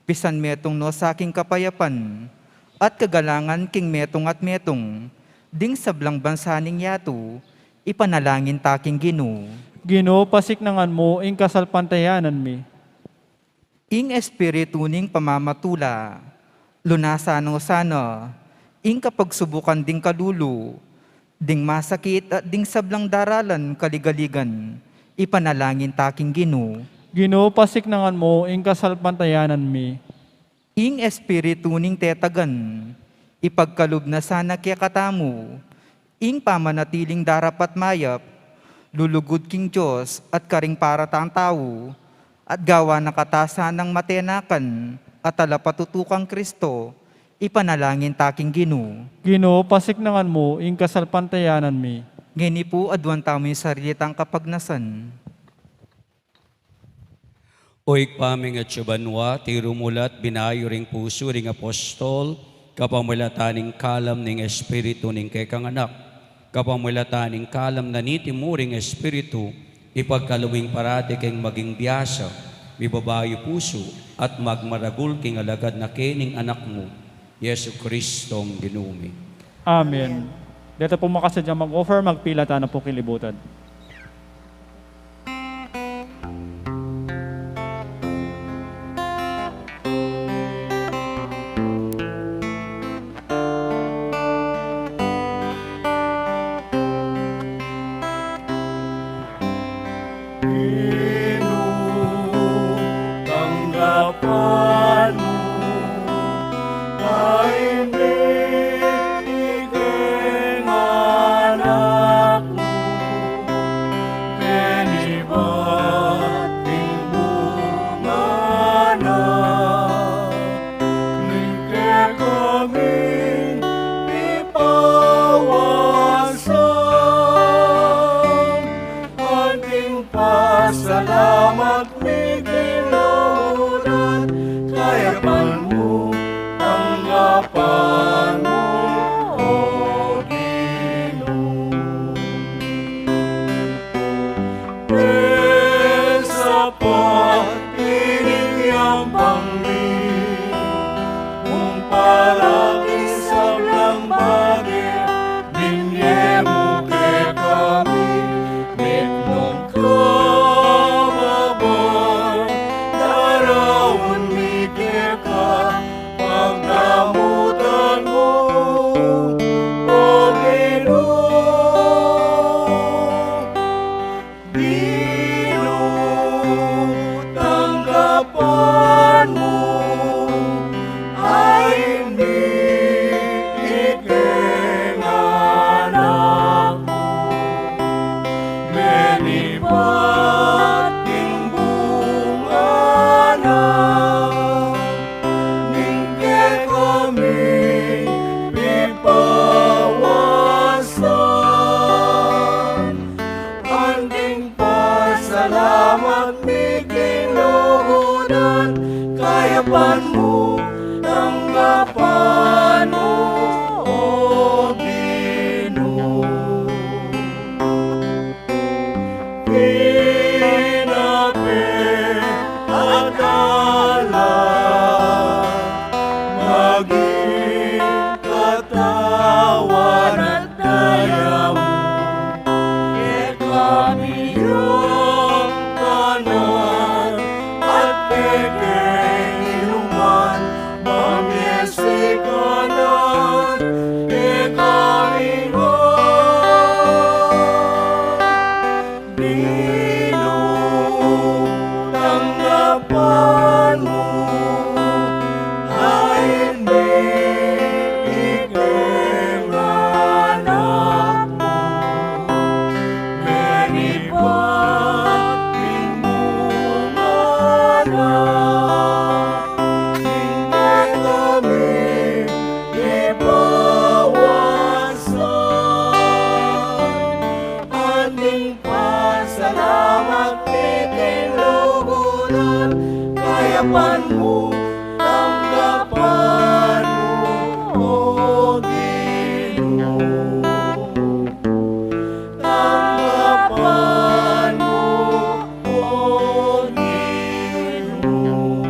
pisan metong no sa aking kapayapan, at kagalangan king metong at metong, ding sablang bansa ning yato, ipanalangin taking Ginoo. Ginoo pasiknangan mo ing kasalpantayanan mi. Ing espiritu ning pamamatula, lunasan no sana, ing kapagsubukan ding kalulo, ding masakit at ding sablang daralan kaligaligan, ipanalangin taking Ginoo. Ginoo pasiknangan mo ing kasalpantayanan mi. Ing espiritu ning tetagan, ipagkalub na sana kaya katamu, ing pamanatiling darapat mayap, lulugod king Diyos at karing para taang tao, at gawa na katasan ng matenakan at talapatutukang Kristo, ipanalangin taking Ginoo. Ginoo pasiknangan mo ing kasalpantayanan mi. Ngini po adwan tamo yung sarilitang kapagnasan. Oik paming at syubanwa, tirumulat, binayo ring puso ring apostol, kapamulataning kalam ning espiritu ning kekang anak, kapamulataning kalam na nitimuring espiritu, ipagkaluwing parati keng maging biyasa, mibabayo puso, at magmaragul king alagad na kening anak mo, Yesu Kristong ginumi. Amen. Dito po makasadya mag-offer, magpilata na po kilibutan. Tanggapan mo ay bibiging anak mo, benibating bunga na, lingke kaming ipawasan, ating pasalamat mi kinaunan, kayapan mo, tanggapan mo, O Ginoo. Pesa pa inigyang pangli, kung palagi sablang bagi, binye mo ke kami, mitnong kababay, darawon mikir ka, pagdamutan mo, O Ginoo. Ginoo, tanggapan mo ay bibiging anak mo, benibating bunga na, ningke kami pipawasan, anding pasalamat mi kinaunan, kayapan mo, tanggapan mo, O Ginoo. Pinapi at alay, maging katawan at daya mo, e kami yung kanan at pekeng inuman, tanggapan mo, O Ginoo. Tanggapan mo, O Ginoo.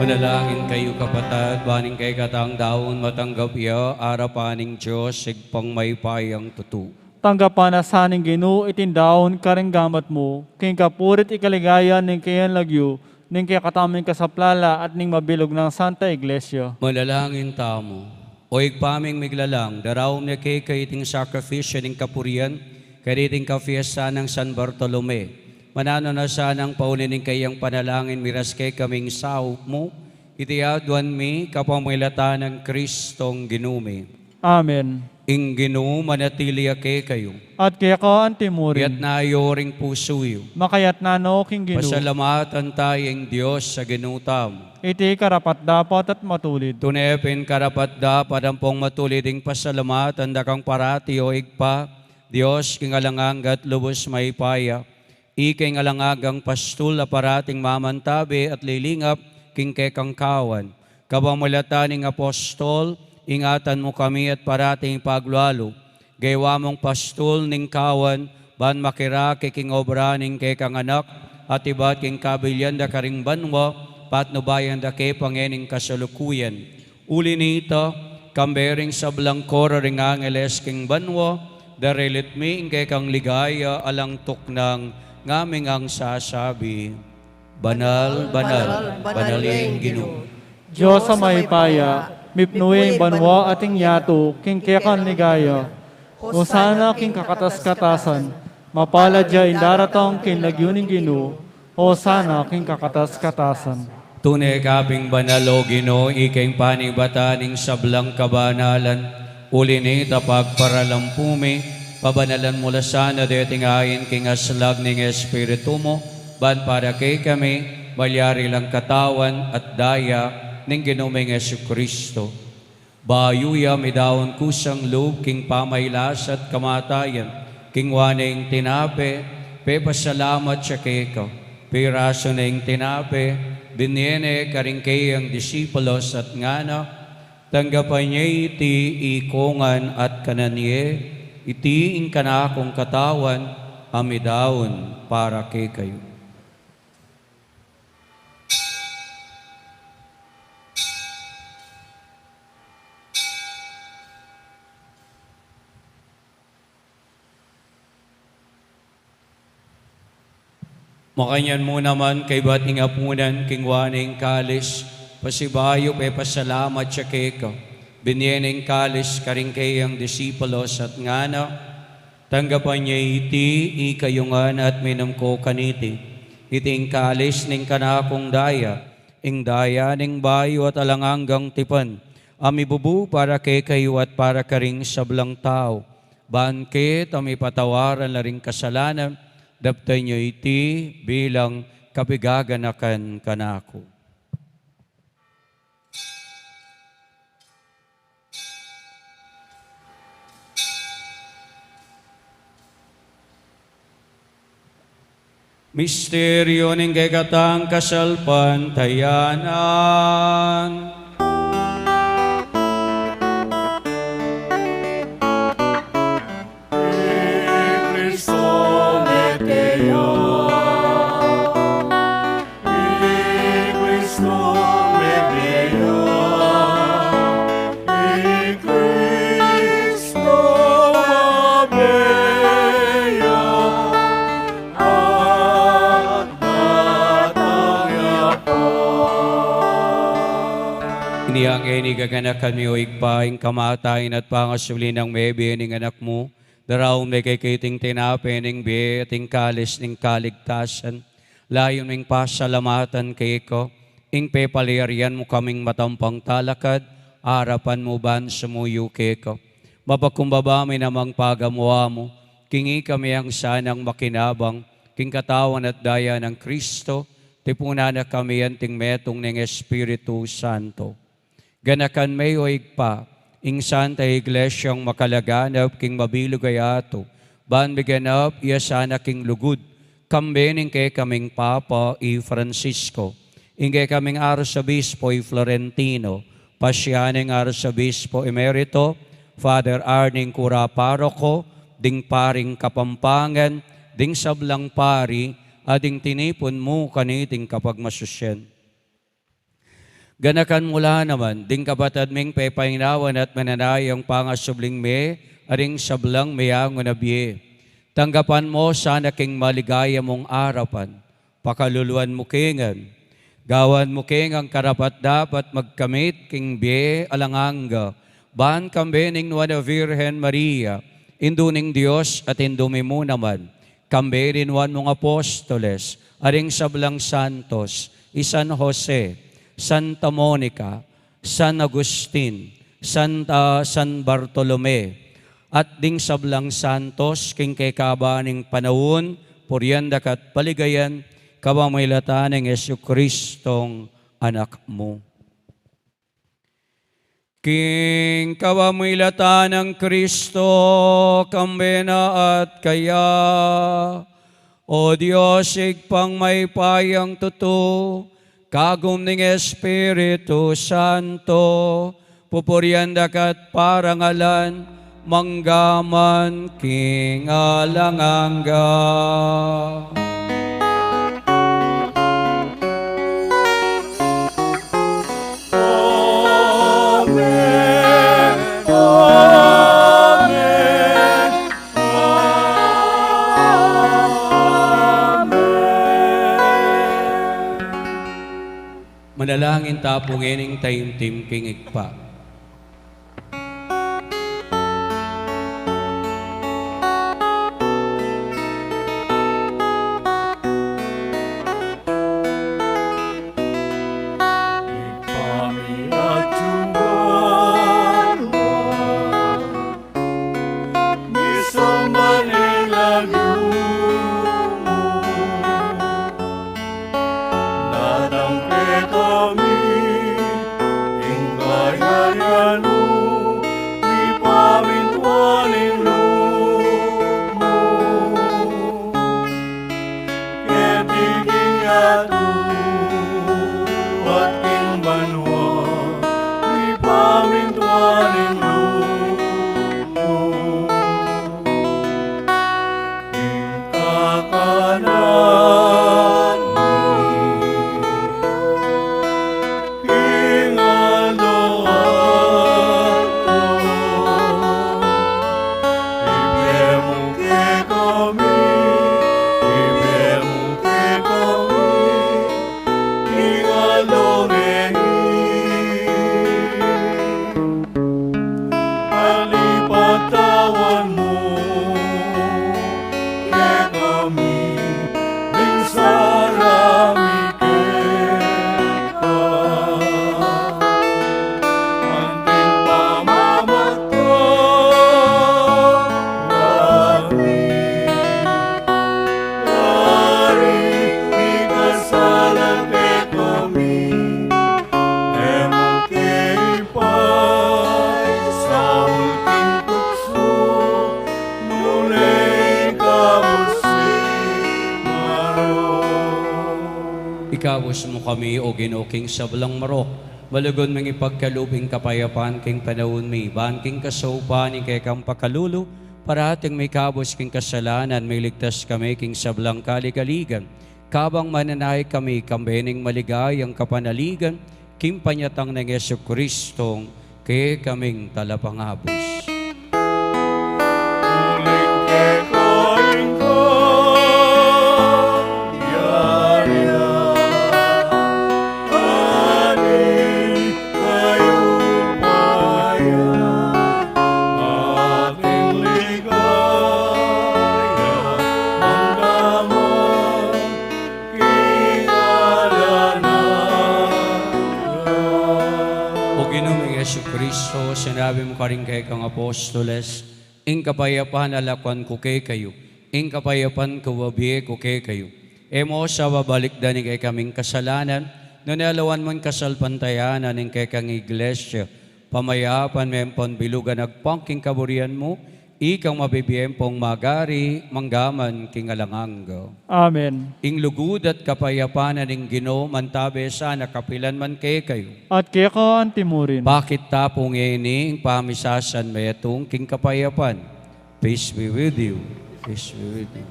Manalangin kayo kapatad, baning kay katang daon matanggap iya, arapaning Diyos, sigpang may payang tutu. Tanggapan na saning Ginoo itindaon karing gamat mo, king kapurit ikaligayan ning kayan lagyo, ning kaya kataming kasaplala at ning mabilog ng Santa Iglesia. Manalangin tamo. O igpaming miglalang, daraw niya kay kaiting sacrifice ning kapurian, kaiting kafiesta ng San Bartolome. Manano na sanang paunin kayang panalangin, miras kay kaming sao mo, itiaduan mi kapamilata ng Kristong Ginume. Amen. Ing Ginoo manatili kay kayo, At kaya ka antimurin, yat nayoring pusuyo. makayat nano king Ginoo, Pasalamatan tayong Diyos sa ginutam. iti karapat dapat at matulid. Tunepin karapat da padampong matuliding pasalamatan dakang parati o igpa, Diyos kingalangagat lubos may paya. Ikay ngalangagang pastul na parating mamantabi at lilingap king kekang kawan. Kabamulataning apostol, ingatan mo kami at parating paglualo. Gaywa mong pastul ning kawan, ban makira king obra ning kekang anak, at iba't king kabilyan da karing banwa, patnubayan da ke pangening kasalukuyan. Uli nito, kambering sa blangkora ring angeles king banwa, darelit mi ingkay kang ligaya alang tuknang ngaming ang sasabi. Banal, banal, banaling Ginoo. Diyos sa may paya, mipnuing banwa ating yato, king kekan ligaya. O sana king kakatas-katasan, mapaladya indaratang king lagyuning Ginoo. O sana king kakatas-katasan. Tunay kaping banal o Ginoo, ikay panibataning sablang kabanalan, uli nita pagparalampumi, pabanalan mula sana deting ayin king aslag ning Espiritu mo, ban para kay kami, malyari lang katawan at daya ning Ginoong Jesucristo. Bayuya midawon kusang loob king pamaylas at kamatayan, king waneng tinape, pepasalamat siya kay ka. Piraso na yung tinape, biniene karing kayang disipulos at ngana, tanggapan niya iti ikongan at kananye, iti ing kanakong katawan, amidawon para kay kayo. Makanyan mo naman kay bating apunan king waning kalis, pasibayo pe pasalamat siya keka, binyeneng kalis karing kayang disipulos at ngana, tanggapan niya iti ikayungan at minum ko kaniti, iting kalis ning kanakong daya, ing daya ning bayo at alanganggang tipan, amibubu para kay kayo at para karing sablang tao, banket amipatawaran na ring kasalanan, daptay niyo iti bilang kapigaganakan kanako. Misteryo ning kay kasalpan tayanan. Iniyang ini gaganakan mi o igpaing kamatayin at pangasuli ng mebe ning anak mo, daraw may kay kiting tinape ning be ating kalis ning kaligtasan, layon ning pasalamatan kay ko, ing pepalirian mo kaming matampang talakad, harapan mo ban sumuyo kay ko. Mapakumbaba mi namang pagamuha mo, kingi kami ang sanang makinabang, king katawan at daya ng Kristo, tipuna na kami anting metong ng Espiritu Santo. Ganakan may o igpa, ing Santa Iglesyang makalaganap king mabilog ay ato, ban biganap iya sana king lugod, kambening kay kaming Papa i Francisco, Ingay kaming Arsobispo Florentino, pasyaning Arsobispo Emerito, Father Arning Cura Paroko, ding paring Kapampangan, ding sablang pari, ading tinipon mo kaniting kapag masusyan. Ganakan mula naman, ding kabatad ming pepaynawan at mananayang pangasubling me, aring sablang mayang unabye. Tanggapan mo sana king maligaya mong arapan, pakaluluan mo kingan. Gawan mo king ang karapat dapat magkamit king biye alanganga. Ban kambening nuana Virgen Maria, induning Diyos at indumi mo naman. Kamberin wan mong apostoles, aring sablang santos, San Jose, Santa Monica, San Agustin, San Bartolome, at ding sablang santos, king kekabaning panahon, puryanda kat paligayan, kabamaylatan ng Yesu-Kristong anak mo. King kabamaylatan ng Kristo, kambena at kaya, o Diyos, igpang may payang tuto, kagum ng Espiritu Santo, pupuryanda kat parangalan, manggaman king alanganga. Manalangin tapungin ng taimtim king igpa. Kami at Juan, misang manilagyo mo, natangke kami, ingkayayan mo, may pamintuanin mo, ketiging yato, at king banwa, may pamintuanin mo, king kakanan king aldoato, ibiyemo ke kami, ibiyemo ke kami, king aldorehi, alipatawan mo ke kami, ning sarami ke ka, anting pamamata lari ikasalan ke kami, emo ke ipay sa ulting tukso, nunay kamusimaro. Ikawos mo kami o ginuking sablang marok, malagon mong ipagkalubing kapayapaan king panahon mi, ban king kasaupan kay kang pakalulu, para ating may kabos king kasalanan, may ligtas kami king sablang kaligaligan, kabang mananay kami kambening maligayang kapanaligan, king panyatang ng Yesu-Kristong kay kaming talapangabos. Uling ke kain ko, yaya, ani kayo paya, aking ligaya, manggaman, king alanaga. O Ginoong Yesu-Kristo, sinabi mo ka rin kay kang apostoles, ing kapayapan alakwan ko kay kayo, ing kapayapan kawabiye ko kay kayo. Emo sa babalik dani kay kaming kasalanan, nunalawan mon kasalpantayanan ing kay kang iglesia, pamayapan mempon bilugan agpangking kaburian mo, ikang mabibiyempong magari, manggaman king alanganggo. Amen. Ing lugud at kapayapanan ing Ginoo mantabe sana kapilan man kayo. At kaya ka ang timurin. Bakit tapong ini ing pamisasan mayatong king kapayapan? Peace be with you. Peace be with you.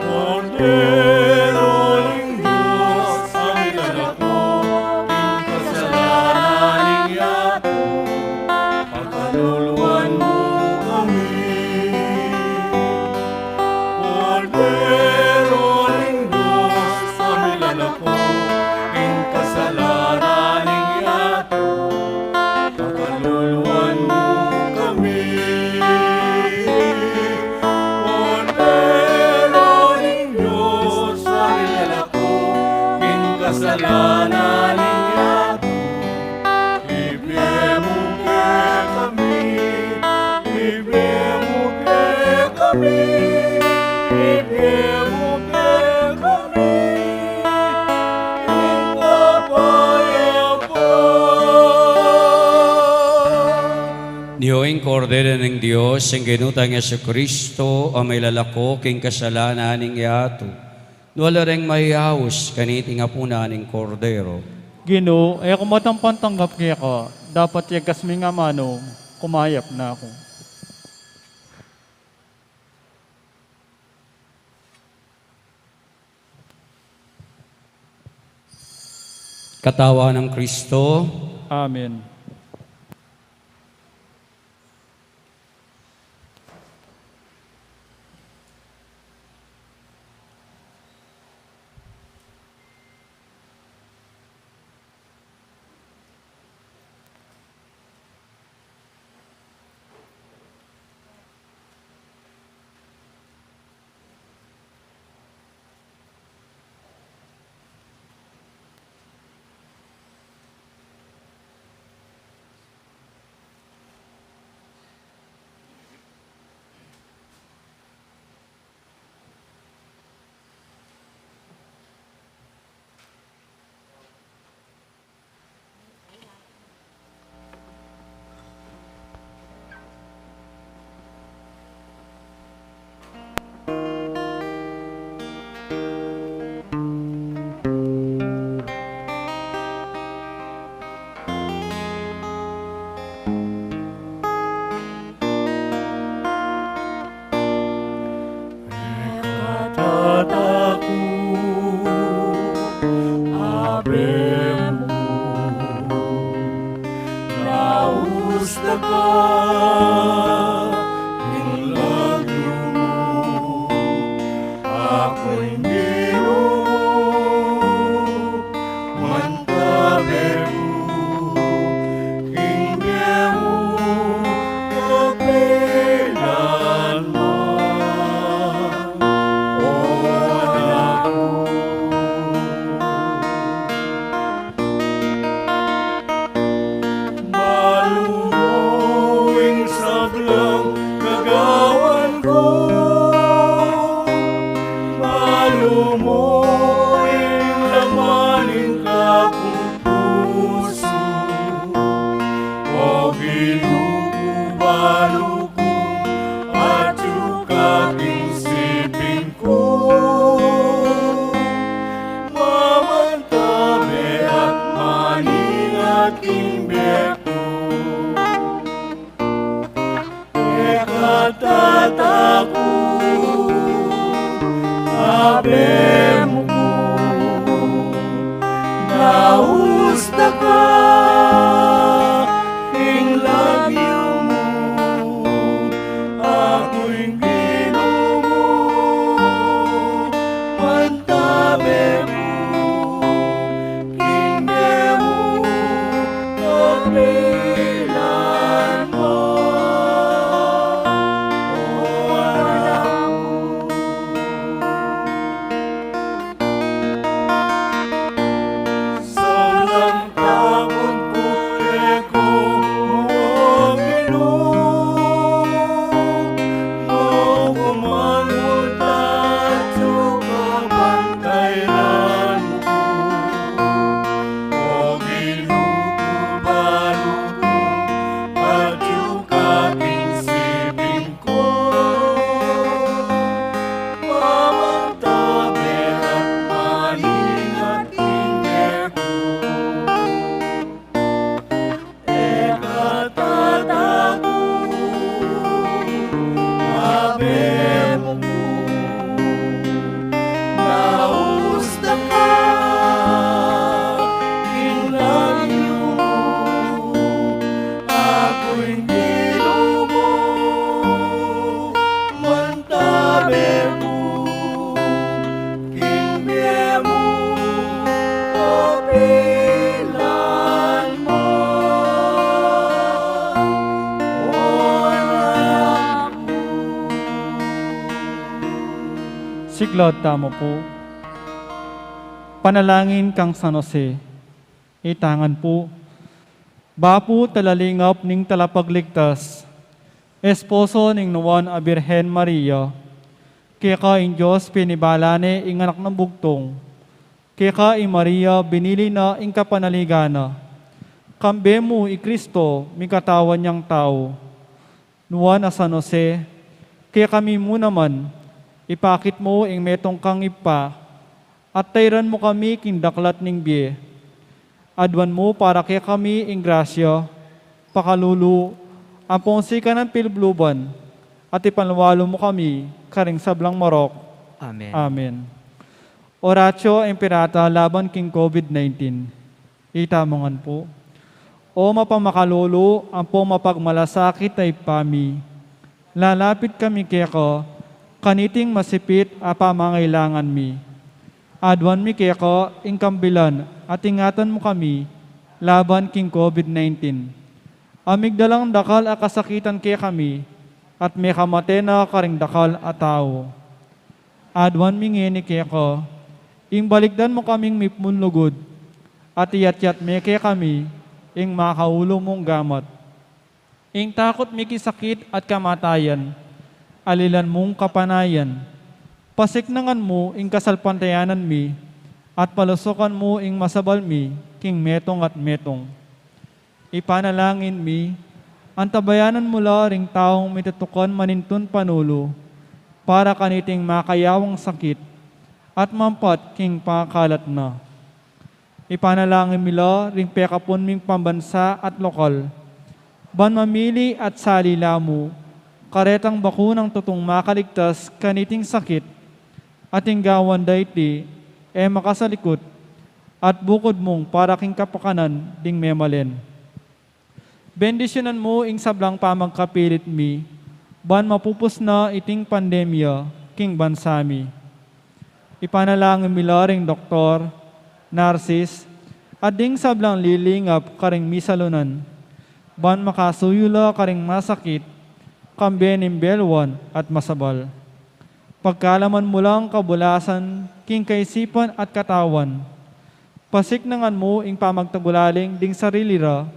Cordero ng Diyos, ang ilalako, king kasalanan ng yato, pagkaluluwan mo kami. Cordero ng Diyos, ang ilalako, king kasalanan ng yato, pagkaluluwan mo kami. Kasalanan niya, ibigay mo kay kami, ibigay mo kay kami, ibigay mo kay kami, ang kapayapaan. Niyoing kordero ng Diyos, ang ginutang Yesu Kristo, ang may lalako king kasalanan ng yato. Wala rin mahihawas, kaniting apuna ng kordero. Ginoo, ay ako matampantanggap kaya ka. Dapat yagas mi nga mano, kumayap na ako. Katawa ng Kristo, Amen. Tataku, abemu, naus na ka, inlagyo mo, ako'y Ginoo, mantabi mo, hindi mo kapilanman. Maluloy Claude, tamo po. Panalangin kang San Jose. Itangan po. Bapu talalingap ning talapagligtas. Esposo ning nuwan a Birhen Maria. Kaya ka in Diyos pinibalane ing anak ng bugtong. Kaya ka in Maria binili na ing kapanaligana. Kambe mo i Kristo mi katawan niyang tao. Nuwan a San Jose. Kaya kami mo naman ipakit mo ing metong kang ipa. At tayran mo kami kindaklat ning biye. Adwan mo para kaya kami ing grasya, pakalulu, amponsi ka ng pilbluban, at ipanwalo mo kami, karing sablang marok. Amen. Amen. Oratio Imperata laban king COVID-19. Itamongan po. O mapamakalulu, ampo mapagmalasakit ay pami. Lalapit kami kaya ko, kaniting masipit apamangailangan mi. Adwan mi kaya ko, ingkambilan, at ingatan mo kami, laban king COVID-19. Amigdalang dakal a kasakitan kaya kami, at may kamate na karing dakal a tao. Adwan mi ngeni kaya ko, ing balikdan mo kaming mipmunlugod, at iyatyat mi kaya kami, ing makaulo mong gamat. Ing takot mi kisakit at kamatayan, alilan mong kapanayan, pasiknangan mo ing kasalpantayanan mi, at palusukan mo ing masabal mi, king metong at metong. Ipanalangin mi, antabayanan mula ring taong mitatukan manintun panulo, para kaniting makayawang sakit, at mampat king pakalat na. Ipanalangin mila ring pekapon ming pambansa at lokal, ban mamili at salila mo, karetang bakunang tutong makaligtas kaniting sakit, ating gawan dayti, makasalikot, at bukod mong para king kapakanan ding memalen. Bendisyonan mo ing sablang pamagkapilit mi, ban mapupos na iting pandemya, king bansami. Ipanalangin mila ring doktor, narsis, at ding sablang lilingap karing misalunan, ban makasuyula karing masakit, kambenim belwan at masabal. Pagkalaman mo lang kabulasan, king kaisipan at katawan. Pasiknangan mo ing pamagtagulaling ding sarili ra,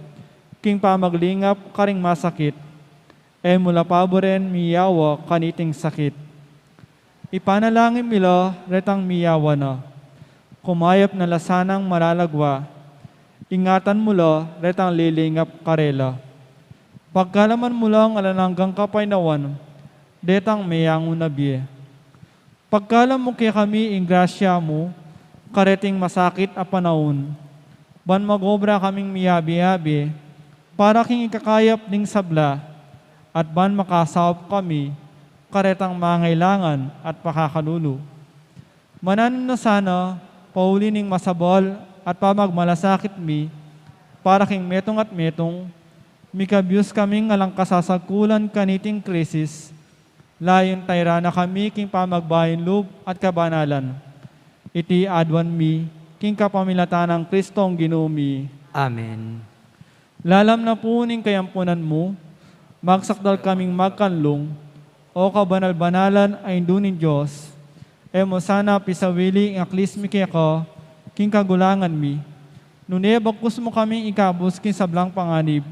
king pamaglingap karing masakit. Mula paboren miyawa kaniting sakit. Ipanalangin mila retang miyawa na. Kumayap na lasanang malalagwa. Ingatan mula retang lilingap karela. Pagkalaman mo lang alananggang kapaynawan, detang mayango na biye. Pagkalam mo kaya kami ing grasya mo, kareting masakit a panahon, ban magobra kaming miyabi-yabi, para king ikakayap ning sabla, at ban makasawap kami, karetang mangailangan at pakakalulu. Mananin na sana, pauli ning masabal at pamagmalasakit mi, para king metong at metong, mikabyus kaming alang kasasagkulan kaniting krisis, layon tayra na kami king pamagbayin loob at kabanalan. Iti adwan mi, king kapamilatan ng Kristong ginumi. Amen. Lalam na po ning kayampunan mo, magsakdal kaming magkanlong, o kabanal-banalan ay dunin Diyos, mo sana pisawili ang aklis mi kaya ko, king kagulangan mi, nune bakus mo kaming ikabus king sablang panganib,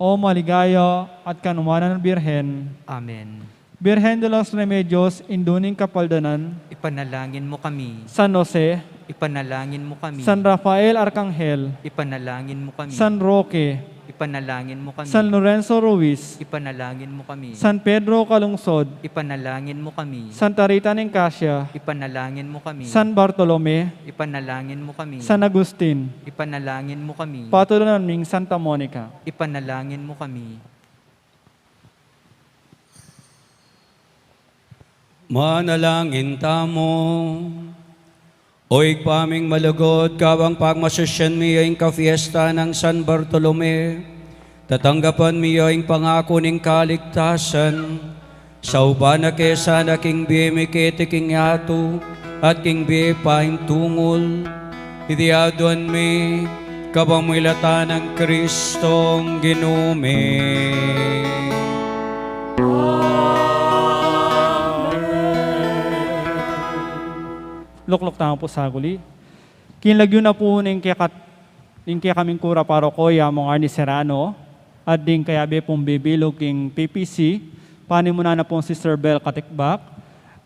o maligaya at kanumanan ng Birhen. Amen. Birhen de los Remedios, induning kapaldanan, Ipanalangin mo kami. San Jose, Ipanalangin mo kami. San Rafael Arcangel, Ipanalangin mo kami. San Roque, Ipanalangin mo kami. San Lorenzo Ruiz, Ipanalangin mo kami. San Pedro Calungsod, Ipanalangin mo kami. Santa Rita Nicasia, Ipanalangin mo kami. San Bartolome, Ipanalangin mo kami. San Agustin, Ipanalangin mo kami. Patuloy naming Santa Monica. Ipanalangin mo kami. Manalangin tamo. Oy paming malugod kawang pagmasusyan miyo ing kafiesta ng San Bartolome. Tatanggapan miyo ing pangako ning kaligtasan. Sa uban na kesa na king biyemi kiti king yato at king biye paing tungol. Idiaduan mi kabamilata ng Kristong ginume. luklok tama po saguli. Kinlagyo na po ning kaya kaming kura paroko yamong Arnie Serrano at din kaya be pong bibilog king PPC, panimuna na pong Sister Bell Katikbak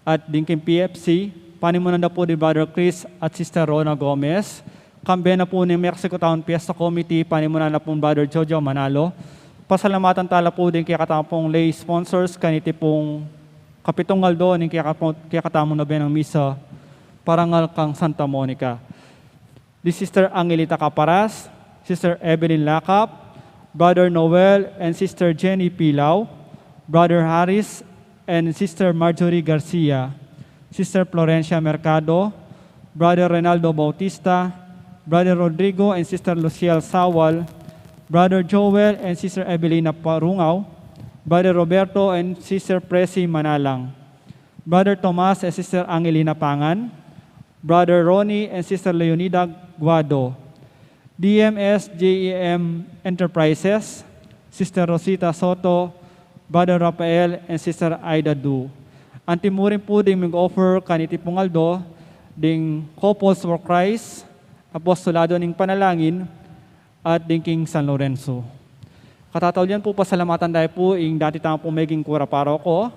at din king PFC, panimuna na po ni Brother Chris at Sister Rona Gomez. Kambe na po ni Mexico Town Fiesta Committee, panimuna na pong Brother Jojo Manalo. Pasalamatan tala po din kaya katapong lay sponsors, kaniti pong Kapitong Aldo, ning kaya katamong na ng misa, parangal kang Santa Monica. The Sister Angelita Caparas, Sister Evelyn Lakap, Brother Noel and Sister Jenny Pilaw, Brother Harris and Sister Marjorie Garcia, Sister Florencia Mercado, Brother Renaldo Bautista, Brother Rodrigo and Sister Luciel Sawal, Brother Joel and Sister Evelina Parungaw, Brother Roberto and Sister Presi Manalang, Brother Tomas and Sister Angelina Pangan, Brother Ronnie and Sister Leonida Guado, DMS JEM Enterprises, Sister Rosita Soto, Brother Rafael and Sister Aida Du. Antimurin po ding mag-offer kaniti pungaldo ding Couples for Christ, Apostolado ning Panalangin, at ding King San Lorenzo. Katatawlian po pasalamatan dahil po ing dati tama po maging kura paroko.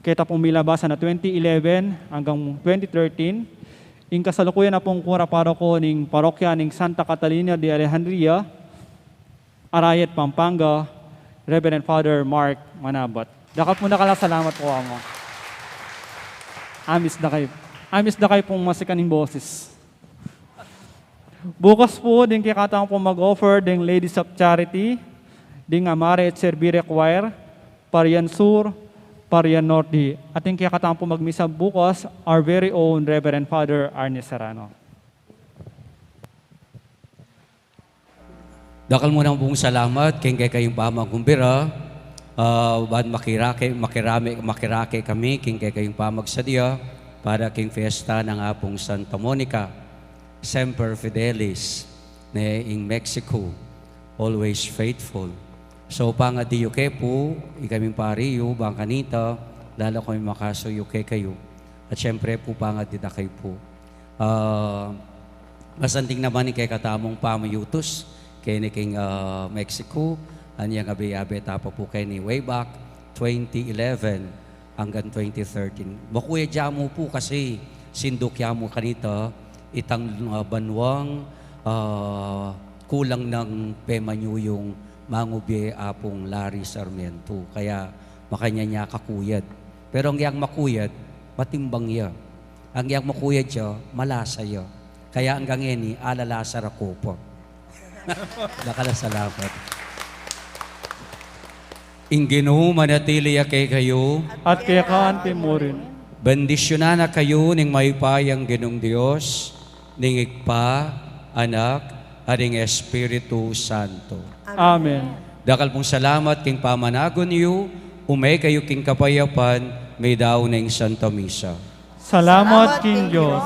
Kita pong milabasa na 2011 hanggang 2013. Ing kasalukuyan na pong kura paroko ning parokya ning Santa Catalina de Alejandria, Arayat, Pampanga, Reverend Father Mark Manabat. Dakat muna kala salamat po ako. Amis na kayo pong masikaning boses. Bukas po, din kikatang po mag-offer ding Ladies of Charity, ding Amare at Servire Choir, Parian Sur, Parian Norte. At din kikatang po magmisa bukas, our very own Reverend Father Arnie Serrano. Dakal mo pong salamat kay kayong pamagumbira. Bad makirake kami king kayong pamagsadya para king fiesta ng apong Santa Monica. Semper Fidelis ne in Mexico, always faithful. So pangadiyo ke po, ikaming pariyo, bangkanita, lalo kami makasuyo ke kayo. At syempre po pangadida kayo po. Masanting naman ni kay katamong pamayutos, kay ni king Mexico, anyang abe-abe tapa po kay ni way back 2011 hanggang 2013. Bakuya dyan mo po kasi sindukya mo kanita, itang banwang kulang ng pemanyo yung mangubye apong Larry Sarmiento. Kaya makanya niya kakuyad. Pero ang yang makuyad, matimbang ya. Ang yang makuyad siya, malasa ya. Kaya hanggang ini, alalasar ako po. Nakala salamat. Inginu manatili kay kayo, At kaya kaante mo rin. bendisyonan na kayo ning maipayang Ginong Dios, ning Igpa, Anak, at ning Espiritu Santo. Amen. Dakal pong salamat king pamanagon niyo, umay kayo king kapayapan, may daw ning Santa Misa. Salamat King Diyos.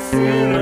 Sir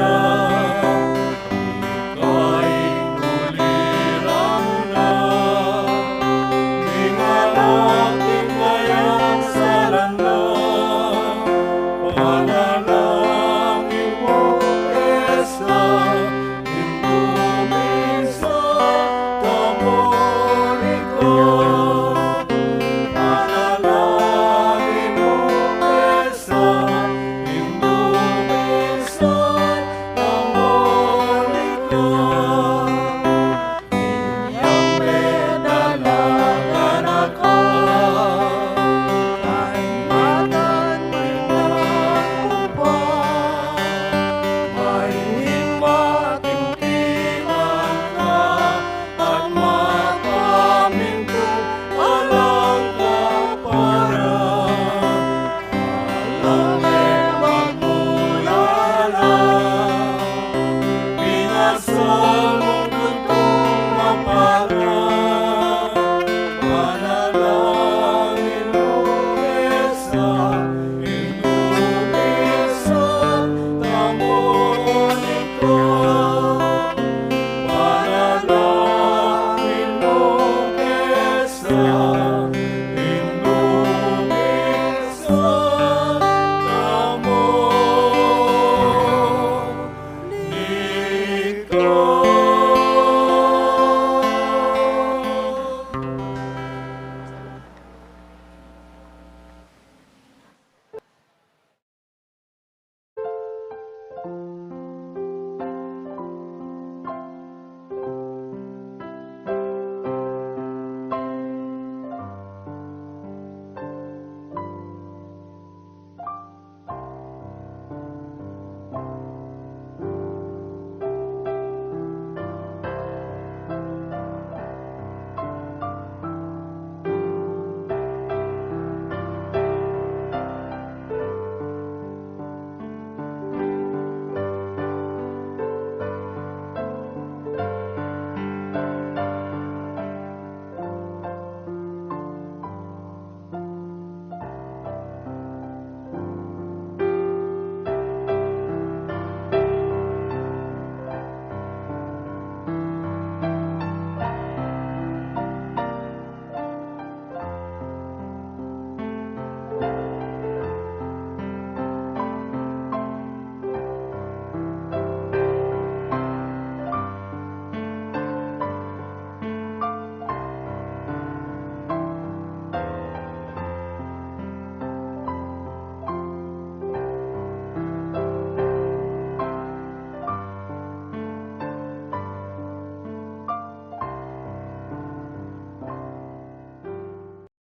ka